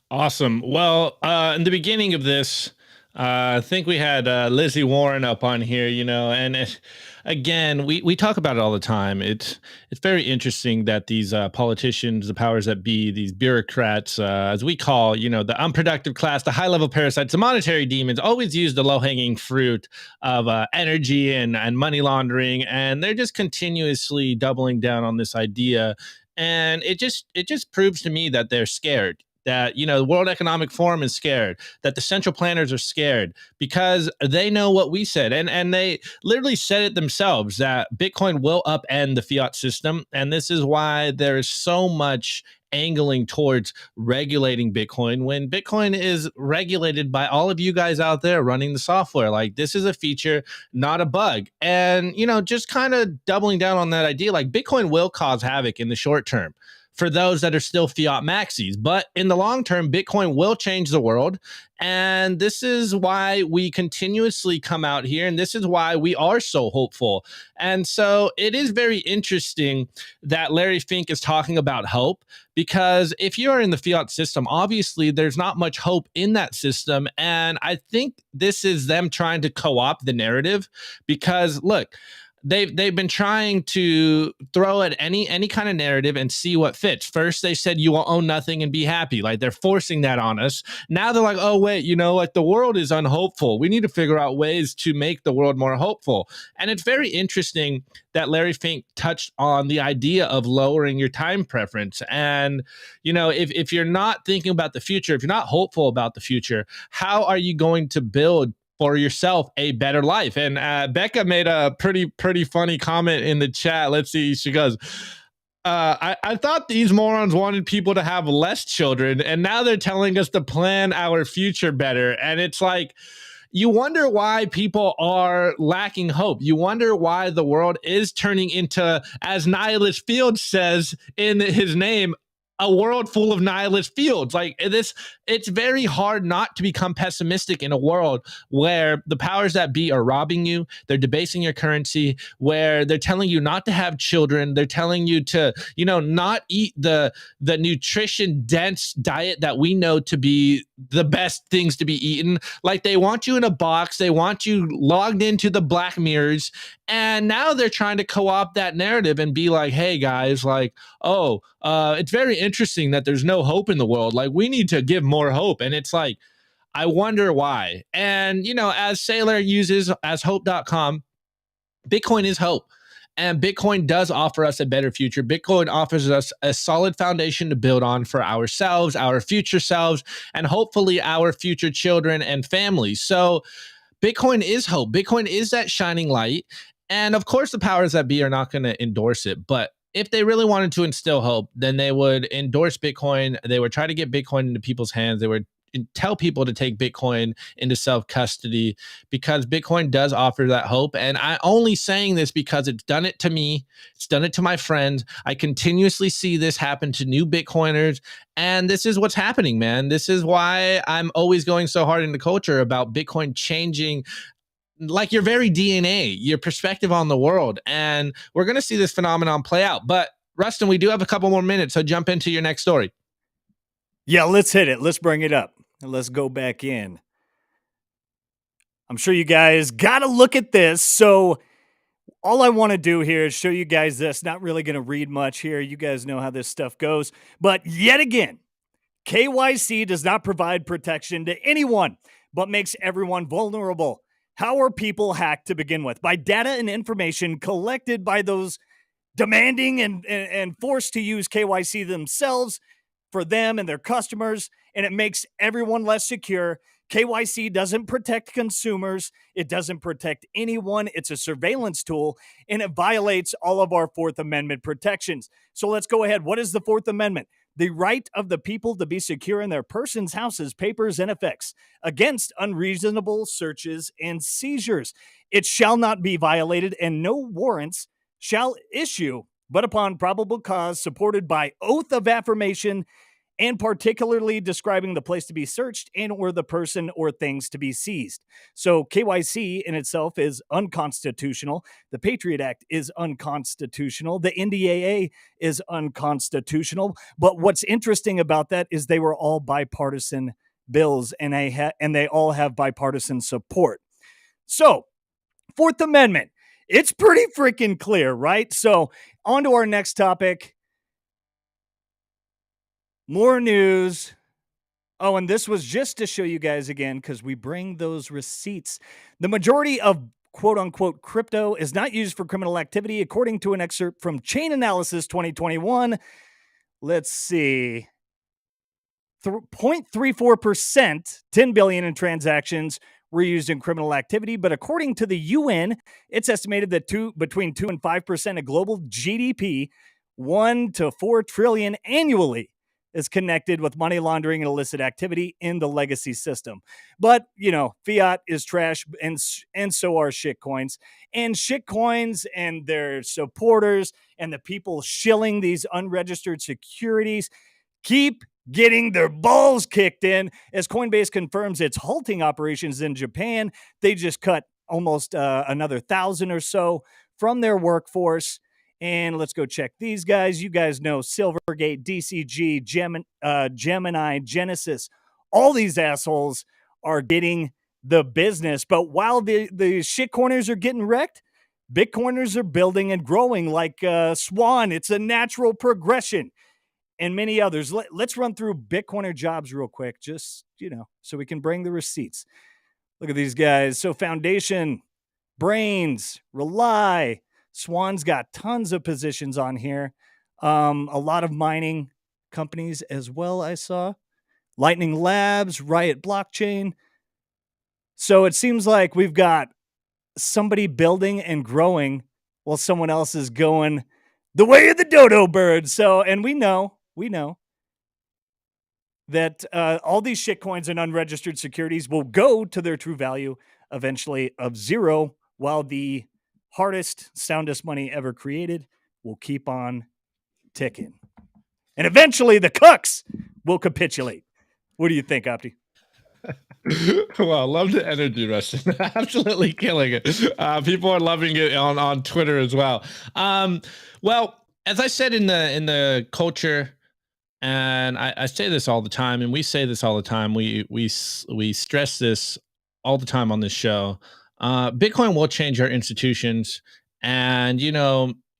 Awesome. Well, in the beginning of this, I think we had Lizzie Warren up on here, and again, we talk about it all the time. It's very interesting that these politicians, the powers that be, these bureaucrats, as we call, the unproductive class, the high-level parasites, the monetary demons, always use the low-hanging fruit of energy and money laundering, and they're just continuously doubling down on this idea. And it just proves to me that they're scared. That, the World Economic Forum is scared, that the central planners are scared because they know what we said. And they literally said it themselves that Bitcoin will upend the fiat system. And this is why there is so much angling towards regulating Bitcoin when Bitcoin is regulated by all of you guys out there running the software. Like, this is a feature, not a bug. And, just kind of doubling down on that idea, like Bitcoin will cause havoc in the short term for those that are still fiat maxis. But in the long term, Bitcoin will change the world. And this is why we continuously come out here. And this is why we are so hopeful. And so it is very interesting that Larry Fink is talking about hope, because if you're in the fiat system, obviously there's not much hope in that system. And I think this is them trying to co-opt the narrative because, look, they've been trying to throw at any kind of narrative and see what fits. First, they said you will own nothing and be happy. Like, they're forcing that on us. Now they're like, oh, wait, like the world is unhopeful. We need to figure out ways to make the world more hopeful. And it's very interesting that Larry Fink touched on the idea of lowering your time preference. And, if you're not thinking about the future, if you're not hopeful about the future, how are you going to build for yourself a better life. And Becca made a pretty funny comment in the chat. Let's see. She goes, I thought these morons wanted people to have less children, and now they're telling us to plan our future better. And it's like, you wonder why people are lacking hope. You wonder why the world is turning into, as Nihilist Fields says in his name, a world full of nihilist fields. Like this, it's very hard not to become pessimistic in a world where the powers that be are robbing you, they're debasing your currency, where they're telling you not to have children, they're telling you to, not eat the nutrition dense diet that we know to be the best things to be eaten. Like they want you in a box, they want you logged into the black mirrors, and now they're trying to co-opt that narrative and be like, hey guys, like, oh, it's very interesting that there's no hope in the world. Like we need to give more hope. And it's like, I wonder why. And, as Saylor uses as hope.com, Bitcoin is hope. And Bitcoin does offer us a better future. Bitcoin offers us a solid foundation to build on for ourselves, our future selves, and hopefully our future children and families. So Bitcoin is hope. Bitcoin is that shining light. And of course, the powers that be are not going to endorse it. But if they really wanted to instill hope, then they would endorse Bitcoin. They would try to get Bitcoin into people's hands. They would tell people to take Bitcoin into self-custody, because Bitcoin does offer that hope. And I'm only saying this because it's done it to me. It's done it to my friends. I continuously see this happen to new Bitcoiners. And this is what's happening, man. This is why I'm always going so hard into culture about Bitcoin changing like your very DNA, your perspective on the world. And we're going to see this phenomenon play out. But Rustin, we do have a couple more minutes, so jump into your next story. Yeah, let's hit it. Let's bring it up. And let's go back in. I'm sure you guys got to look at this. So all I want to do here is show you guys this. Not really going to read much here. You guys know how this stuff goes. But yet again, KYC does not provide protection to anyone, but makes everyone vulnerable. How are people hacked to begin with? By data and information collected by those demanding and forced to use KYC themselves for them and their customers, and it makes everyone less secure. KYC doesn't protect consumers. It doesn't protect anyone. It's a surveillance tool, and it violates all of our Fourth Amendment protections. So let's go ahead. What is the Fourth Amendment? The right of the people to be secure in their persons, houses, papers, and effects against unreasonable searches and seizures. It shall not be violated, and no warrants shall issue, but upon probable cause supported by oath of affirmation and particularly describing the place to be searched and or the person or things to be seized. So KYC in itself is unconstitutional. The Patriot Act is unconstitutional. The NDAA is unconstitutional. But what's interesting about that is they were all bipartisan bills, and they all have bipartisan support. So, Fourth Amendment, it's pretty freaking clear, right? So, on to our next topic. More news. Oh, and this was just to show you guys again, because we bring those receipts. The majority of quote-unquote crypto is not used for criminal activity, according to an excerpt from Chain Analysis 2021. Let's see. 0.34%, 10 billion in transactions were used in criminal activity, but according to the UN, it's estimated that between 2 and 5% of global GDP, 1 to 4 trillion annually, is connected with money laundering and illicit activity in the legacy system. But, fiat is trash, and so are shitcoins. And shitcoins and their supporters and the people shilling these unregistered securities keep getting their balls kicked in as Coinbase confirms it's halting operations in Japan. They just cut almost another 1,000 or so from their workforce. And let's go check these guys. You guys know Silvergate, DCG, Gemini, Genesis. All these assholes are getting the business. But while the shitcoiners are getting wrecked, Bitcoiners are building and growing like Swan. It's a natural progression. And many others. Let's run through Bitcoiner jobs real quick, just, so we can bring the receipts. Look at these guys. So Foundation, Brains, Rely, Swan's got tons of positions on here. A lot of mining companies as well, I saw. Lightning Labs, Riot Blockchain, So it seems like we've got somebody building and growing while someone else is going the way of the dodo bird. So, and we know that all these shitcoins and unregistered securities will go to their true value eventually of zero, while the hardest, soundest money ever created will keep on ticking. And eventually the cooks will capitulate. What do you think, Opti? Well, love the energy, Rustin. Absolutely killing it. People are loving it on Twitter as well. Well, as I said in the culture, and I say this all the time, and we say this all the time. We stress this all the time on this show. Bitcoin will change our institutions, and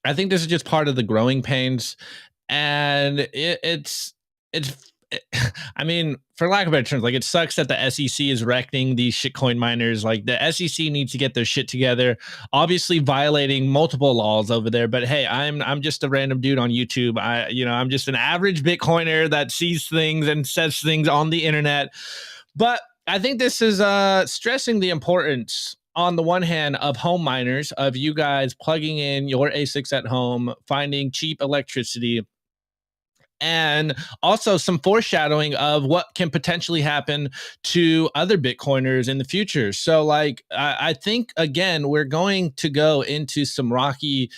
I think this is just part of the growing pains, and it's I mean, for lack of better terms, like, it sucks that the SEC is wrecking these shitcoin miners. Like, the SEC needs to get their shit together. Obviously, violating multiple laws over there. But hey, I'm just a random dude on YouTube. I'm just an average Bitcoiner that sees things and says things on the internet. But I think this is stressing the importance, on the one hand, of home miners, of you guys plugging in your ASICs at home, finding cheap electricity, and also some foreshadowing of what can potentially happen to other Bitcoiners in the future. So, like, I think, again, we're going to go into some rocky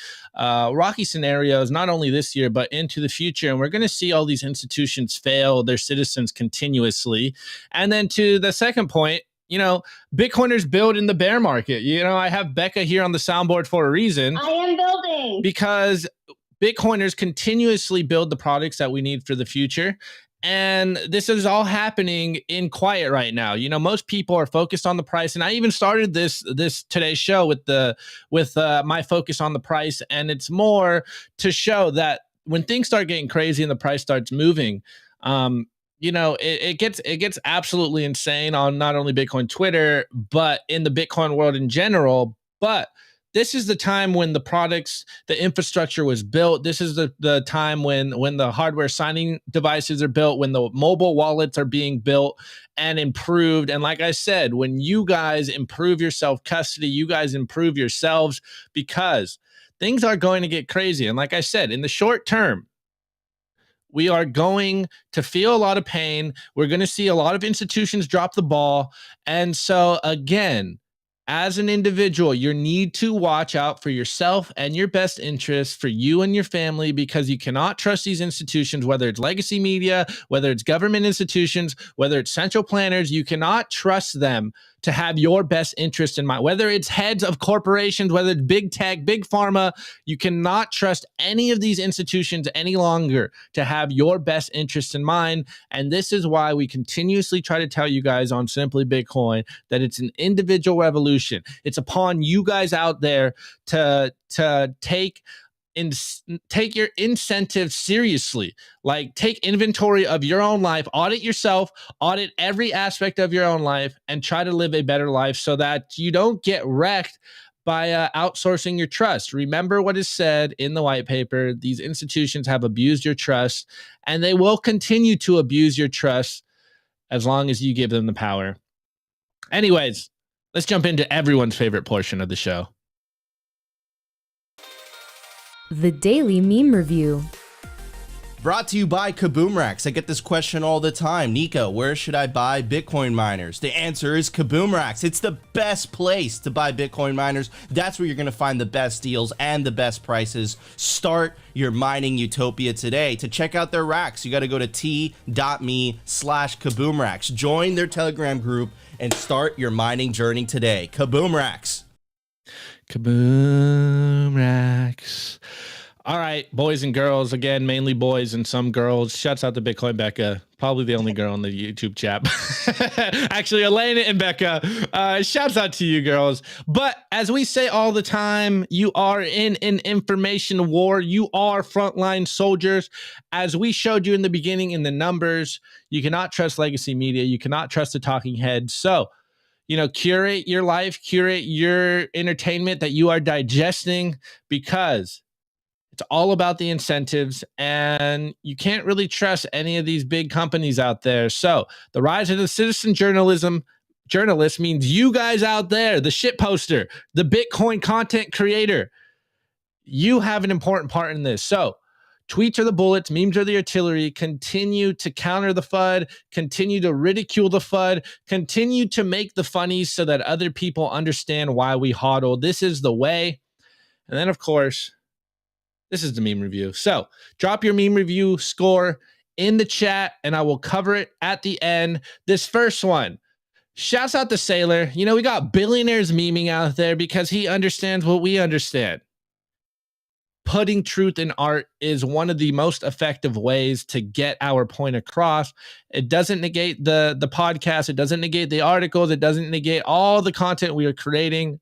scenarios, not only this year, but into the future. And we're going to see all these institutions fail their citizens continuously. And then to the second point, Bitcoiners build in the bear market. I have Becca here on the soundboard for a reason. I am building. Because Bitcoiners continuously build the products that we need for the future. And this is all happening in quiet right now. Most people are focused on the price. And I even started this today's show with my focus on the price. And it's more to show that when things start getting crazy and the price starts moving, it gets absolutely insane on not only Bitcoin Twitter, but in the Bitcoin world in general. But this is the time when the products, the infrastructure was built. This is the time when the hardware signing devices are built, when the mobile wallets are being built and improved. And like I said, when you guys improve your self-custody, you guys improve yourselves, because things are going to get crazy. And like I said, in the short term, we are going to feel a lot of pain. We're going to see a lot of institutions drop the ball. And so, again, as an individual, you need to watch out for yourself and your best interests, for you and your family, because you cannot trust these institutions, whether it's legacy media, whether it's government institutions, whether it's central planners. You cannot trust them to have your best interest in mind, whether it's heads of corporations, whether it's big tech, big pharma. You cannot trust any of these institutions any longer to have your best interest in mind. And this is why we continuously try to tell you guys on Simply Bitcoin that it's an individual revolution. It's upon you guys out there to take your incentives seriously. Like, take inventory of your own life, audit yourself, audit every aspect of your own life, and try to live a better life so that you don't get wrecked by outsourcing your trust. Remember what is said in the white paper. These institutions have abused your trust, and they will continue to abuse your trust as long as you give them the power. Anyways, let's jump into everyone's favorite portion of the show. The Daily Meme Review. Brought to you by Kaboomracks. I get this question all the time. Nico, where should I buy Bitcoin miners? The answer is Kaboomracks. It's the best place to buy Bitcoin miners. That's where you're going to find the best deals and the best prices. Start your mining utopia today. To check out their racks, you got to go to t.me/Kaboomracks. Join their Telegram group and start your mining journey today. Kaboomracks. Kaboomracks. All right, boys and girls, again, mainly boys and some girls. Shouts out to Bitcoin Becca, probably the only girl in the YouTube chat. Actually, Elena and Becca, shouts out to you girls. But as we say all the time, you are in an information war. You are frontline soldiers. As we showed you in the beginning in the numbers, you cannot trust legacy media. You cannot trust the talking heads. So, curate your life, curate your entertainment that you are digesting, because it's all about the incentives, and you can't really trust any of these big companies out there. So the rise of the citizen journalism journalist means you guys out there, the shit poster, the Bitcoin content creator. You have an important part in this. So tweets are the bullets, memes are the artillery. Continue to counter the FUD, continue to ridicule the FUD, continue to make the funnies so that other people understand why we hodl. This is the way. And then, of course, this is the meme review. So drop your meme review score in the chat, and I will cover it at the end. This first one, shouts out to Sailor. You know, we got billionaires memeing out there because he understands what we understand. Putting truth in art is one of the most effective ways to get our point across. It doesn't negate the podcast. It doesn't negate the articles. It doesn't negate all the content we are creating.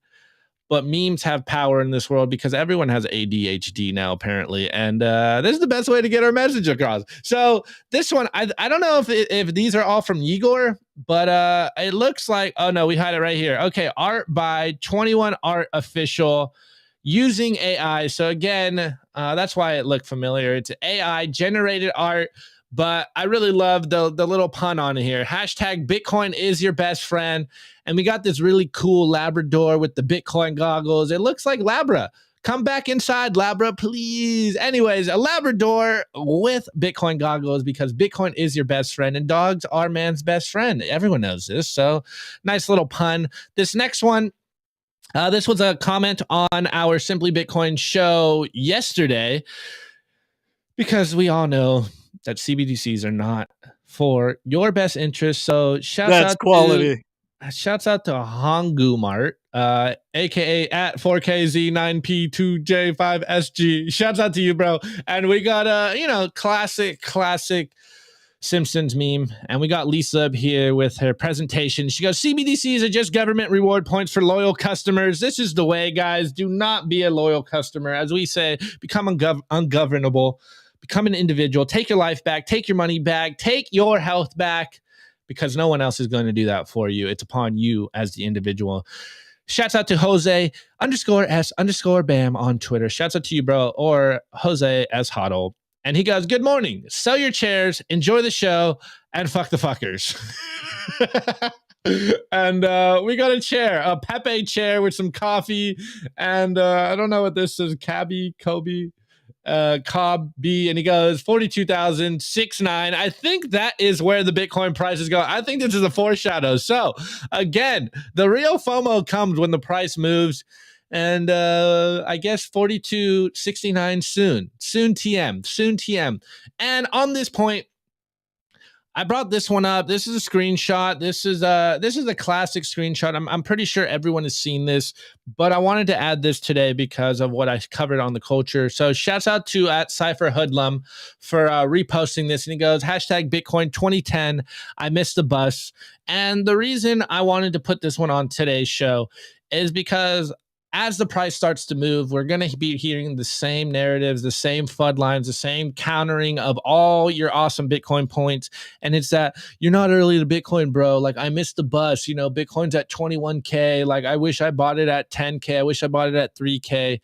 But memes have power in this world because everyone has ADHD now, apparently. And this is the best way to get our message across. So this one, I don't know if these are all from Igor, but it looks like, oh no, we had it right here. Okay, art by 21 Art Official. Using AI. So again, that's why it looked familiar. It's AI generated art, but I really love the little pun on here. Hashtag Bitcoin is your best friend. And we got this really cool Labrador with the Bitcoin goggles. It looks like Labra. Come back inside, Labra, please. Anyways, a Labrador with Bitcoin goggles because Bitcoin is your best friend and dogs are man's best friend. Everyone knows this. So nice little pun. This next one, this was a comment on our Simply Bitcoin show yesterday because we all know that CBDCs are not for your best interest. So shouts out to Hongu Mart, aka at 4KZ9P2J5SG. Shouts out to you, bro. And we got a classic Simpsons meme, and we got Lisa up here with her presentation. She goes, CBDCs are just government reward points for loyal customers. This is the way, guys. Do not be a loyal customer. As we say, become ungovernable, become an individual, take your life back, take your money back, take your health back, because no one else is going to do that for you. It's upon you as the individual. Shouts out to Jose _S_BAM on Twitter. Shouts out to you, bro, or Jose S. Hodl. And he goes, good morning. Sell your chairs, enjoy the show, and fuck the fuckers. And we got a chair, a Pepe chair with some coffee. And I don't know what this is, Kobe, Cobb B. And he goes, 42,069. I think that is where the Bitcoin price is going. I think this is a foreshadow. So again, the real FOMO comes when the price moves. And I guess 4269 soon TM. And on this point, I brought this one up. This is a screenshot. This is a classic screenshot. I'm pretty sure everyone has seen this, but I wanted to add this today because of what I covered on the culture. So shouts out to at Cypher Hoodlum for reposting this. And he goes, hashtag Bitcoin 2010. I missed the bus. And the reason I wanted to put this one on today's show is because as the price starts to move, we're going to be hearing the same narratives, the same FUD lines, the same countering of all your awesome Bitcoin points. And it's that you're not early to Bitcoin, bro. Like, I missed the bus. Bitcoin's at 21K. Like, I wish I bought it at 10K. I wish I bought it at 3K.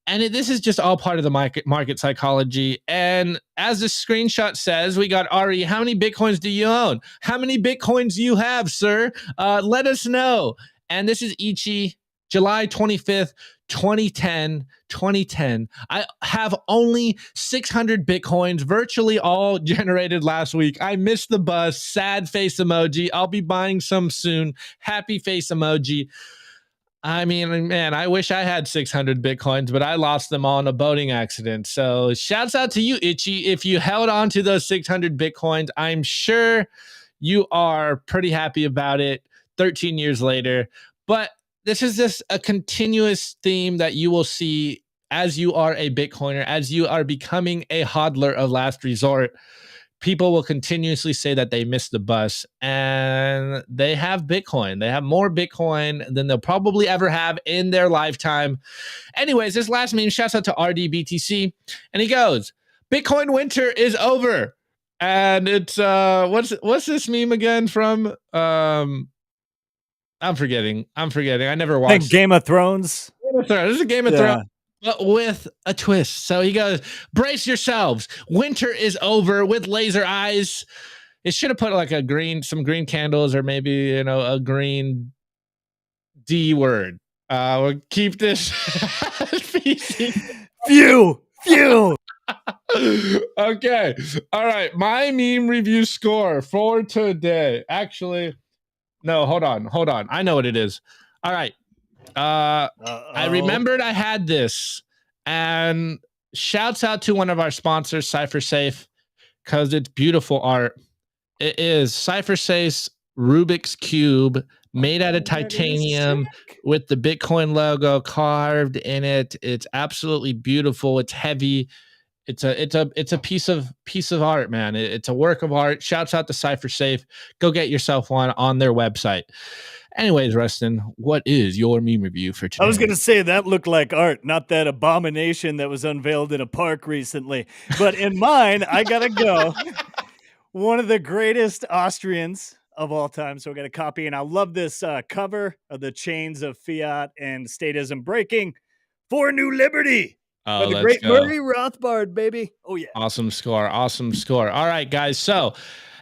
And this is just all part of the market psychology. And as this screenshot says, we got Ari. How many Bitcoins do you own? How many Bitcoins do you have, sir? Let us know. And this is Ichi. July 25th, 2010. I have only 600 Bitcoins, virtually all generated last week. I missed the bus. Sad face emoji. I'll be buying some soon. Happy face emoji. I mean, man, I wish I had 600 Bitcoins, but I lost them all in a boating accident. So shouts out to you, Itchy. If you held on to those 600 Bitcoins, I'm sure you are pretty happy about it 13 years later. But this is just a continuous theme that you will see as you are a Bitcoiner, as you are becoming a hodler of last resort. People will continuously say that they missed the bus, and they have Bitcoin. They have more Bitcoin than they'll probably ever have in their lifetime. Anyways, this last meme, shouts out to RDBTC, and he goes, Bitcoin winter is over. And it's, what's this meme again from? I'm forgetting. I never watched Game of Thrones. This is a Game of Thrones, but with a twist. So he goes, brace yourselves. Winter is over with laser eyes. It should have put like some green candles, or maybe, a green D word. We'll keep this PC. Phew. Okay. All right. My meme review score for today. Actually, no, hold on. I know what it is. All right. I remembered I had this, and shouts out to one of our sponsors, CipherSafe, because it's beautiful art. It is CipherSafe's Rubik's Cube, made out of titanium with the Bitcoin logo carved in it. It's absolutely beautiful. It's heavy. It's a piece of art, man. It's a work of art. Shouts out to CipherSafe. Go get yourself one on their website. Anyways, Rustin, what is your meme review for today? I was going to say that looked like art, not that abomination that was unveiled in a park recently. But in mine, I got to go. One of the greatest Austrians of all time. So I got a copy, and I love this cover of the chains of fiat and statism breaking for new liberty. Oh, the great Murray Rothbard, baby. Oh, yeah. Awesome score. All right, guys. So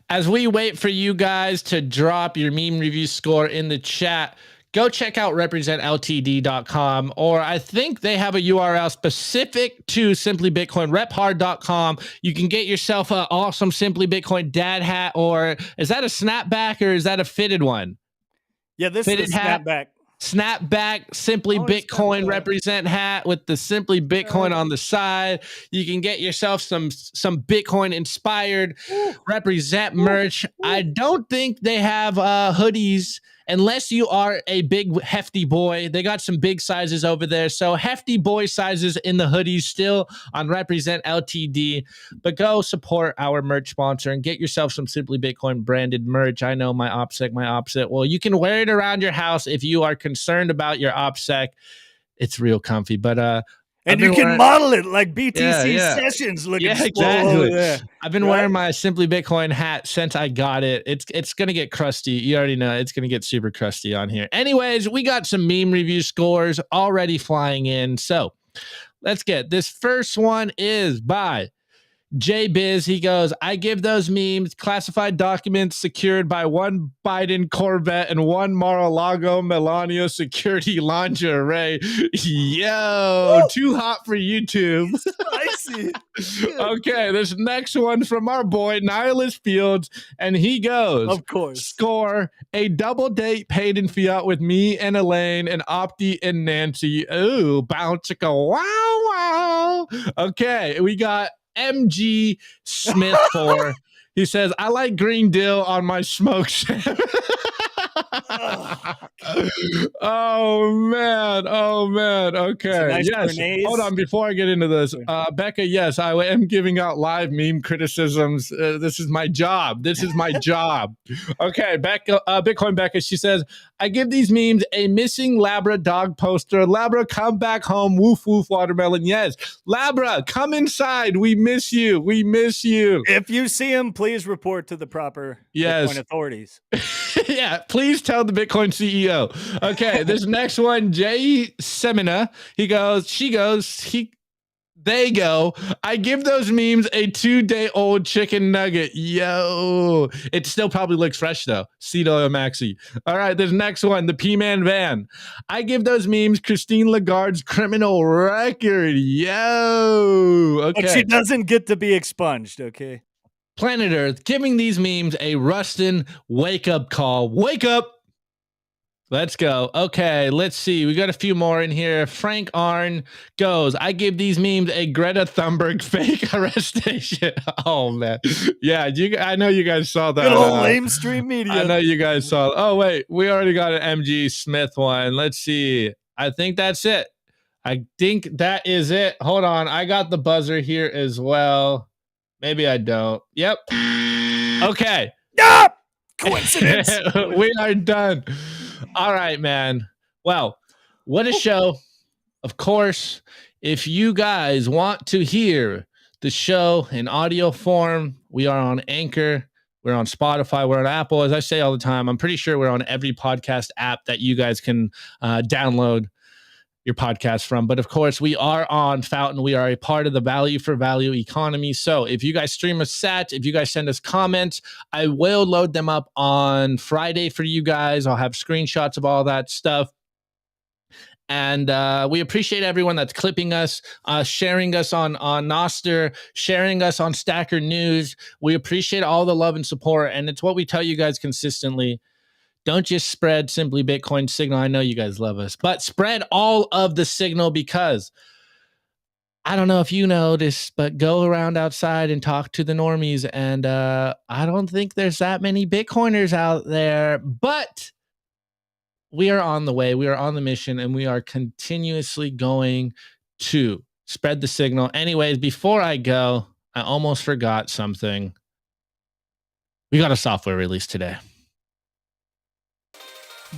as we wait for you guys to drop your meme review score in the chat, go check out representltd.com, or I think they have a URL specific to Simply Bitcoin, rephard.com. You can get yourself an awesome Simply Bitcoin dad hat, or is that a snapback or is that a fitted one? Yeah, this fitted is a snapback. Snapback Simply Bitcoin represent hat with the Simply Bitcoin on the side. You can get yourself some Bitcoin inspired represent merch. I don't think they have hoodies unless you are a big hefty boy. They got some big sizes over there. So hefty boy sizes in the hoodies still on Represent LTD. But go support our merch sponsor and get yourself some Simply Bitcoin branded merch. I know my OPSEC. Well, you can wear it around your house if you are concerned about your OPSEC. It's real comfy. But and you can model it like BTC Sessions looking exactly. There. I've been wearing my Simply Bitcoin hat since I got it. It's going to get crusty. You already know it's going to get super crusty on here. Anyways, we got some meme review scores already flying in. So let's get this first one is by JBiz. He goes, I give those memes classified documents secured by one Biden Corvette and one Mar-a-Lago Melania security lingerie. Yo, too hot for YouTube. Spicy. Okay, this next one from our boy Nihilist Fields, and he goes, of course, score a double date paid in fiat with me and Elaine and Opti and Nancy. Ooh, bounce a wow. Okay, we got MG Smith 4. He says, I like green dill on my smoke salmon. Oh man. Okay. Nice yes. grenades. Hold on. Before I get into this, Becca, yes, I am giving out live meme criticisms. This is my job. Okay. Becca, Bitcoin Becca, she says, I give these memes a missing Labra dog poster. Labra, come back home. Woof, woof, watermelon. Yes. Labra, come inside. We miss you. If you see him, please report to the proper Bitcoin authorities. Yeah, please tell the Bitcoin CEO. Okay, this next one, Jay Semina, they go, I give those memes a 2-day-old chicken nugget. Yo, it still probably looks fresh though. Seed oil maxi. All right, this next one, the P-Man Van. I give those memes Christine Lagarde's criminal record. Yo, okay. But she doesn't get to be expunged, okay? Planet Earth giving these memes a Rustin wake-up call. Wake up! Let's go. Okay, let's see. We got a few more in here. Frank Arn goes, I give these memes a Greta Thunberg fake arrestation. Oh, man. Yeah, I know you guys saw that. Good old lamestream media. I know you guys saw. Oh, wait. We already got an MG Smith one. Let's see. I think that's it. I think that is it. Hold on. I got the buzzer here as well. Maybe I don't. Yep. Okay. Coincidence. We are done. All right, man. Well, what a show. Of course, if you guys want to hear the show in audio form, we are on Anchor. We're on Spotify. We're on Apple. As I say all the time, I'm pretty sure we're on every podcast app that you guys can download. your podcast from. But of course, we are on Fountain. We are a part of the value for value economy. So if you guys stream us sats, if you guys send us comments, I will load them up on Friday for you guys. I'll have screenshots of all that stuff. And we appreciate everyone that's clipping us, sharing us on Noster, sharing us on Stacker News. We appreciate all the love and support. And it's what we tell you guys consistently. Don't just spread Simply Bitcoin signal. I know you guys love us, but spread all of the signal, because I don't know if you noticed, but go around outside and talk to the normies. And I don't think there's that many Bitcoiners out there, but we are on the way, we are on the mission, and we are continuously going to spread the signal. Anyways, before I go, I almost forgot something. We got a software release today.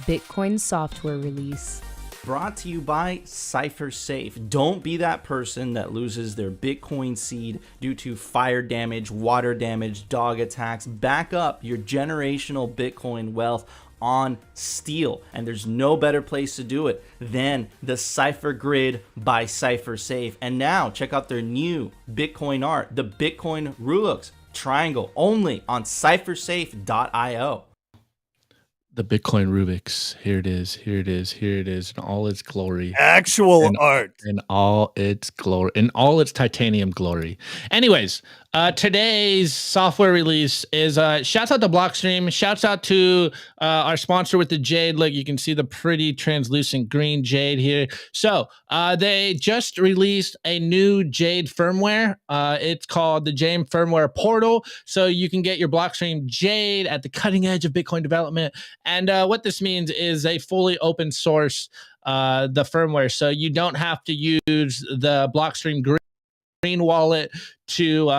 Bitcoin software release. Brought to you by CipherSafe. Don't be that person that loses their Bitcoin seed due to fire damage, water damage, dog attacks. Back up your generational Bitcoin wealth on steel, and there's no better place to do it than the Cipher Grid by CipherSafe. And now check out their new Bitcoin art, the Bitcoin Rulux triangle, only on CipherSafe.io. The Bitcoin Rubik's. Here it is. Here it is. Here it is in all its glory. Actual art. In all its glory. In all its titanium glory. Anyways, today's software release is shouts out to Blockstream. Shouts out to our sponsor with the Jade. Look, you can see the pretty translucent green Jade here. So they just released a new Jade firmware. It's called the Jade Firmware Portal. So you can get your Blockstream Jade at the cutting edge of Bitcoin development. And what this means is a fully open source the firmware. So you don't have to use the Blockstream Green wallet to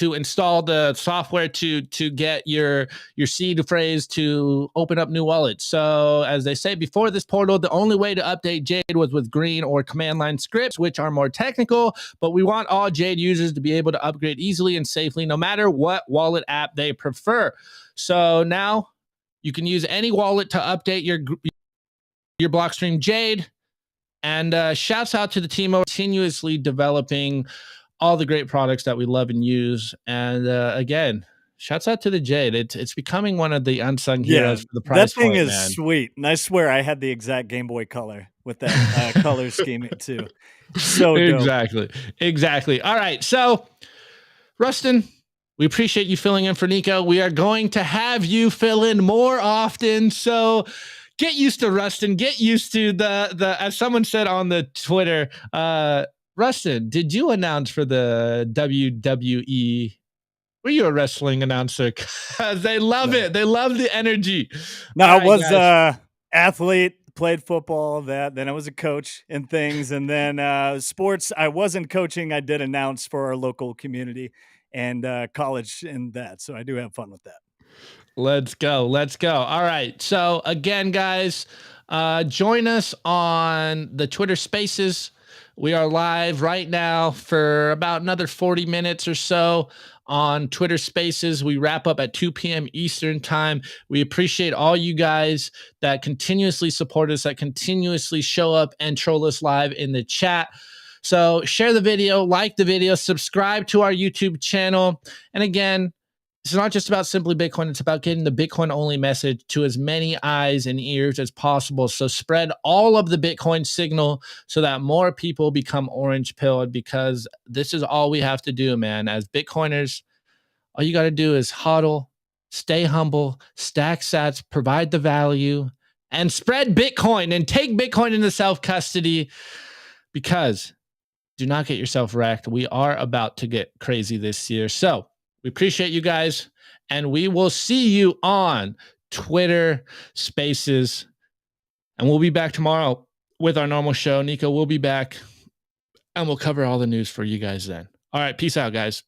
install the software to get your seed phrase to open up new wallets. So as they say, before this portal, the only way to update Jade was with Green or command line scripts, which are more technical, but we want all Jade users to be able to upgrade easily and safely, no matter what wallet app they prefer. So now you can use any wallet to update your Blockstream Jade. And shouts out to the team continuously developing all the great products that we love and use. And again, shouts out to the Jade. It's becoming one of the unsung heroes for the price that thing point, is man. sweet. And I swear I had the exact Game Boy Color with that color scheme too. So dope. Exactly. All right. So, Rustin, we appreciate you filling in for Nico. We are going to have you fill in more often. So get used to Rustin. Get used to the as someone said on the Twitter, Rustin, did you announce for the WWE? Were you a wrestling announcer? Because they love it. They love the energy. No, All I was guys. athlete, played football, then I was a coach and things. And then sports, I wasn't coaching. I did announce for our local community and college and that. So I do have fun with that. Let's go. All right. So again, guys, join us on the Twitter Spaces. We are live right now for about another 40 minutes or so on Twitter Spaces. We wrap up at 2 p.m. Eastern time. We appreciate all you guys that continuously support us, that continuously show up and troll us live in the chat. So share the video, like the video, subscribe to our YouTube channel. And again, it's not just about Simply Bitcoin. It's about getting the Bitcoin only message to as many eyes and ears as possible. So spread all of the Bitcoin signal so that more people become orange pilled, because this is all we have to do, man. As Bitcoiners, all you got to do is hodl, stay humble, stack sats, provide the value, and spread Bitcoin and take Bitcoin into self-custody, because do not get yourself wrecked. We are about to get crazy this year. So we appreciate you guys, and we will see you on Twitter Spaces. And we'll be back tomorrow with our normal show. Nico will be back, and we'll cover all the news for you guys then. All right, peace out, guys.